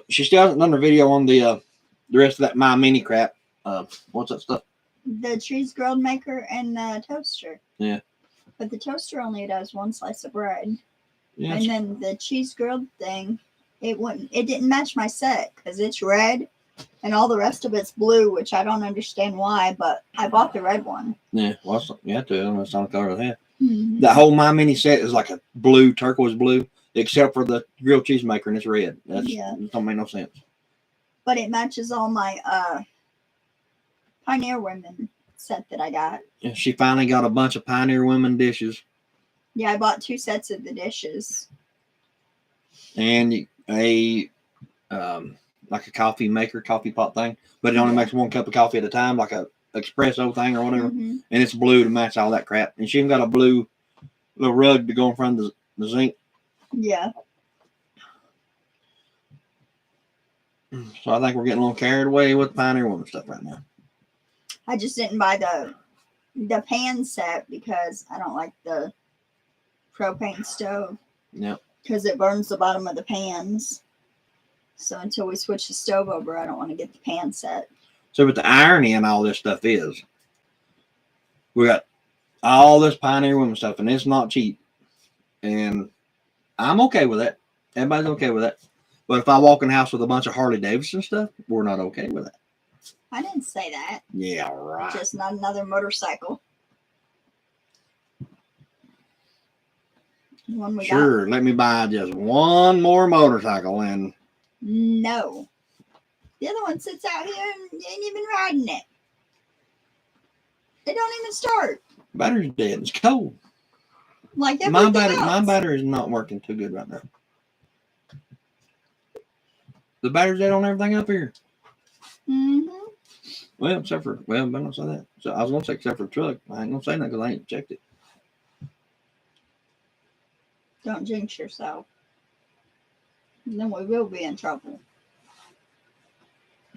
She still hasn't done her video on the rest of that My Mini crap. What's that stuff? The cheese grilled maker and the toaster. Yeah. But the toaster only does one slice of bread. Yeah. And then the cheese grilled thing, it didn't match my set because it's red and all the rest of it's blue, which I don't understand why, but I bought the red one. Yeah, well, you have to. That's on the color of that. Mm-hmm. That whole My Mini set is like a blue, turquoise blue, except for the grilled cheese maker, and it's red. That don't make no sense. But it matches all my Pioneer Women set that I got. And she finally got a bunch of Pioneer Women dishes. Yeah, I bought 2 sets of the dishes. And like a coffee maker, coffee pot thing, but it only makes 1 cup of coffee at a time, like a espresso thing or whatever. Mm-hmm. And it's blue to match all that crap. And she even got a blue little rug to go in front of the zinc. Yeah. So I think we're getting a little carried away with Pioneer Woman stuff right now. I just didn't buy the pan set because I don't like the propane stove. Yep. Because it burns the bottom of the pans. So until we switch the stove over, I don't want to get the pan set. So, but the irony in all this stuff is, we got all this Pioneer Woman stuff, and it's not cheap. And I'm okay with that. Everybody's okay with that. But if I walk in the house with a bunch of Harley Davidson stuff, we're not okay with that. I didn't say that. Yeah, right. Just not another motorcycle. One we Sure, let me buy just one more motorcycle and no. The other one sits out here and ain't even riding it. They don't even start. battery's dead. It's cold. Like everything My else. battery is not working too good right now. The battery's dead on everything up here. Mm-hmm. Well, except for, well, better not say that. So I was going to say except for the truck. I ain't going to say that because I ain't checked it. Don't jinx yourself. And then we will be in trouble.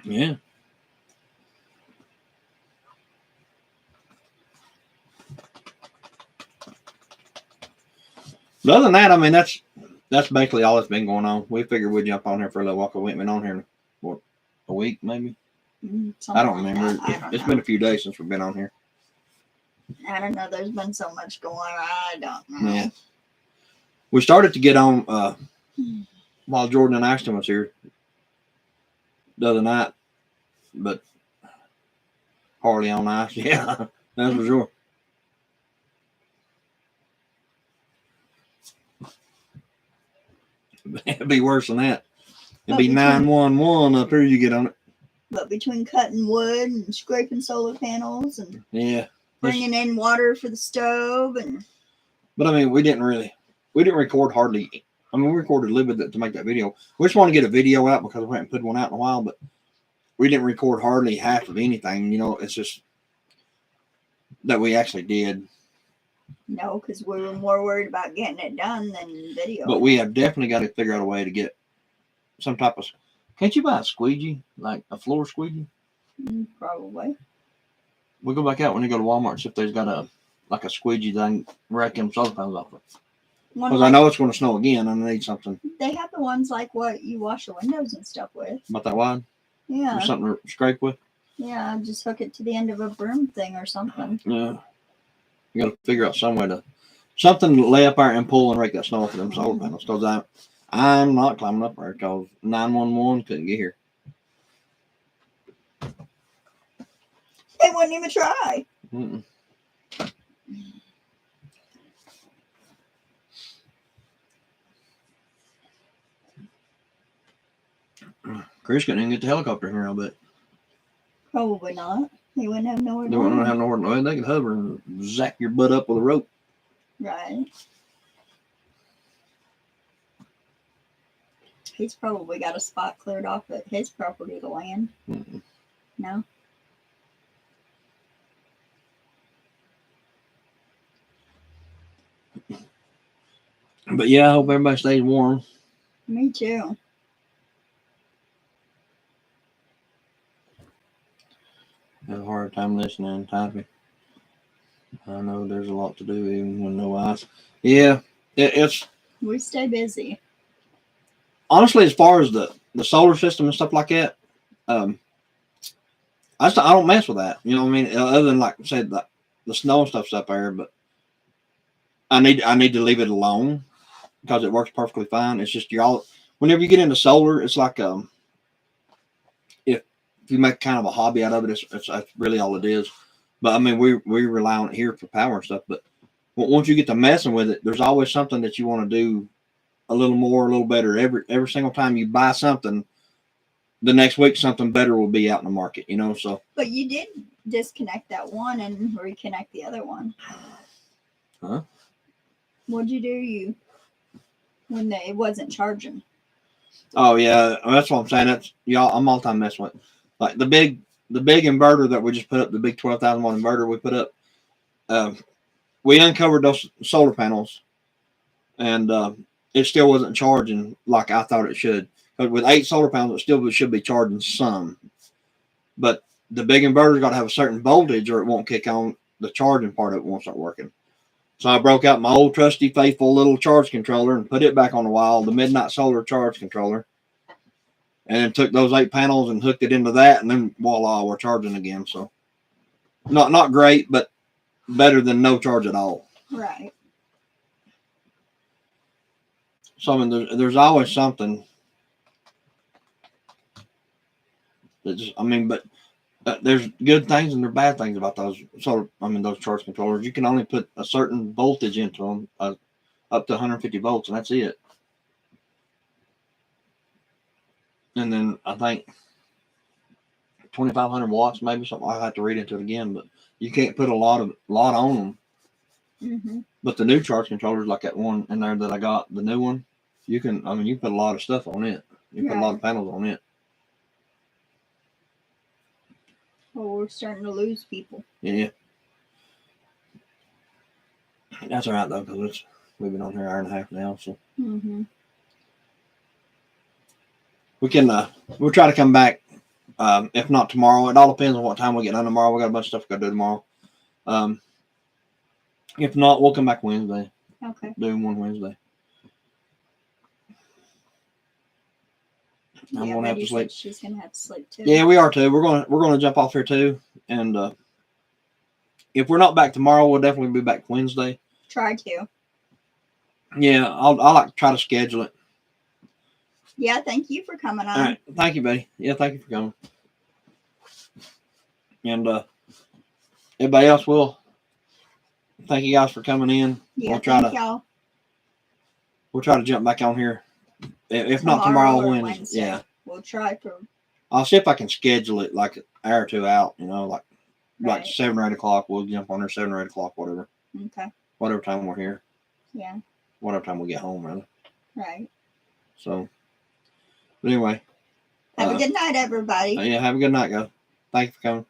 Yeah. But other than that, I mean, that's basically all that's been going on. We figured we'd jump on here for a little walk. We've been on here, what, a week maybe? I don't remember. It's been a few days since we've been on here. I don't know. There's been so much going on. I don't know. Yeah. We started to get on while Jordan and Ashton was here the other night, but hardly on ice. Yeah, that's for sure. It'd be worse than that. It'd be 911 up here. You get on it. But between cutting wood and scraping solar panels and Yeah. bringing in water for the stove and But I mean, we didn't really. we didn't record hardly. I mean, we recorded a little bit to make that video. We just want to get a video out because we haven't put one out in a while, but we didn't record hardly half of anything. You know, it's just that we actually did. No, because we were more worried about getting it done than video. But we have definitely got to figure out a way to get some type of. Can't you buy a squeegee, like a floor squeegee? Probably. We'll go back out when you go to Walmart and see if there's got a like a squeegee that I can rack them solar panels off of. Because I know it's going to snow again and I need something. They have the ones like what you wash your windows and stuff with. About that wide? Yeah. Or something to scrape with? Yeah, just hook it to the end of a broom thing or something. Yeah. You got to figure out some way to something to lay up there and pull and rake that snow off of them solar panels. Because I'm not climbing up there because 911 couldn't get here. They wouldn't even try. Mm-mm. Chris couldn't even get the helicopter here, I bet. Probably not. They wouldn't have nowhere to They wouldn't land. have nowhere to land. They could hover and zap your butt up with a rope. Right. He's probably got a spot cleared off at his property to land. Mm-mm. No? But yeah, I hope everybody stays warm. Me too. I have a hard time listening and typing. I know there's a lot to do even when no ice. Yeah, it's We stay busy. honestly, as far as the solar system and stuff like that, I don't mess with that. You know what I mean? Other than like I said, the snow and stuff's up there, but I need to leave it alone because it works perfectly fine. It's just whenever you get into solar, it's like if you make kind of a hobby out of it, that's really all it is. But I mean, we rely on it here for power and stuff. But once you get to messing with it, there's always something that you want to do a little more, a little better. Every single time you buy something, the next week something better will be out in the market. You know, so. But you did disconnect that one and reconnect the other one. Huh? What'd you do? When it wasn't charging? Oh yeah, that's what I'm saying. That's y'all. I'm all time messing with like the big inverter that we just put up, the big 12,000 watt inverter we put up. We uncovered those solar panels, and it still wasn't charging like I thought it should. But with 8 solar panels, it still should be charging some. But the big inverter's got to have a certain voltage, or it won't kick on. The charging part of it won't start working. So I broke out my old trusty faithful little charge controller and put it back on the wall, the Midnight Solar charge controller, and then took those 8 panels and hooked it into that, and then voila, we're charging again. So not great, but better than no charge at all. Right. So I mean, there's always something. But there's good things and there's bad things about those. Those charge controllers. You can only put a certain voltage into them, up to 150 volts, and that's it. And then I think 2,500 watts, maybe something. I have to read into it again, but you can't put a lot on them. Mm-hmm. But the new charge controllers, like that one in there that I got, the new one, you can put a lot of stuff on it. You put a lot of panels on it. Well, we're starting to lose people. Yeah. That's all right though, because we've been on here an hour and a half now, so Mm-hmm. we can we'll try to come back. If not tomorrow, it all depends on what time we get done tomorrow. We got a bunch of stuff we got to do tomorrow. If not, we'll come back Wednesday. Okay. Do one Wednesday. I'm gonna have to sleep. She's gonna have to sleep too. Yeah, we are too. We're gonna jump off here too, and if we're not back tomorrow, we'll definitely be back Wednesday. Try to. Yeah, I'll like to try to schedule it. Yeah, thank you for coming on. All right, thank you, buddy. Yeah, thank you for coming. And everybody else, thank you guys for coming in. Yeah, y'all. We'll try to jump back on here. If not tomorrow, or Wednesday. Yeah. We'll try for. I'll see if I can schedule it like an hour or two out, like Right. 7 or 8 o'clock. We'll jump on there 7 or 8 o'clock, whatever. Okay. Whatever time we're here. Yeah. whatever time we get home, rather. Right. So, but anyway, Have a good night, everybody. yeah, have a good night, guys. Thanks for coming.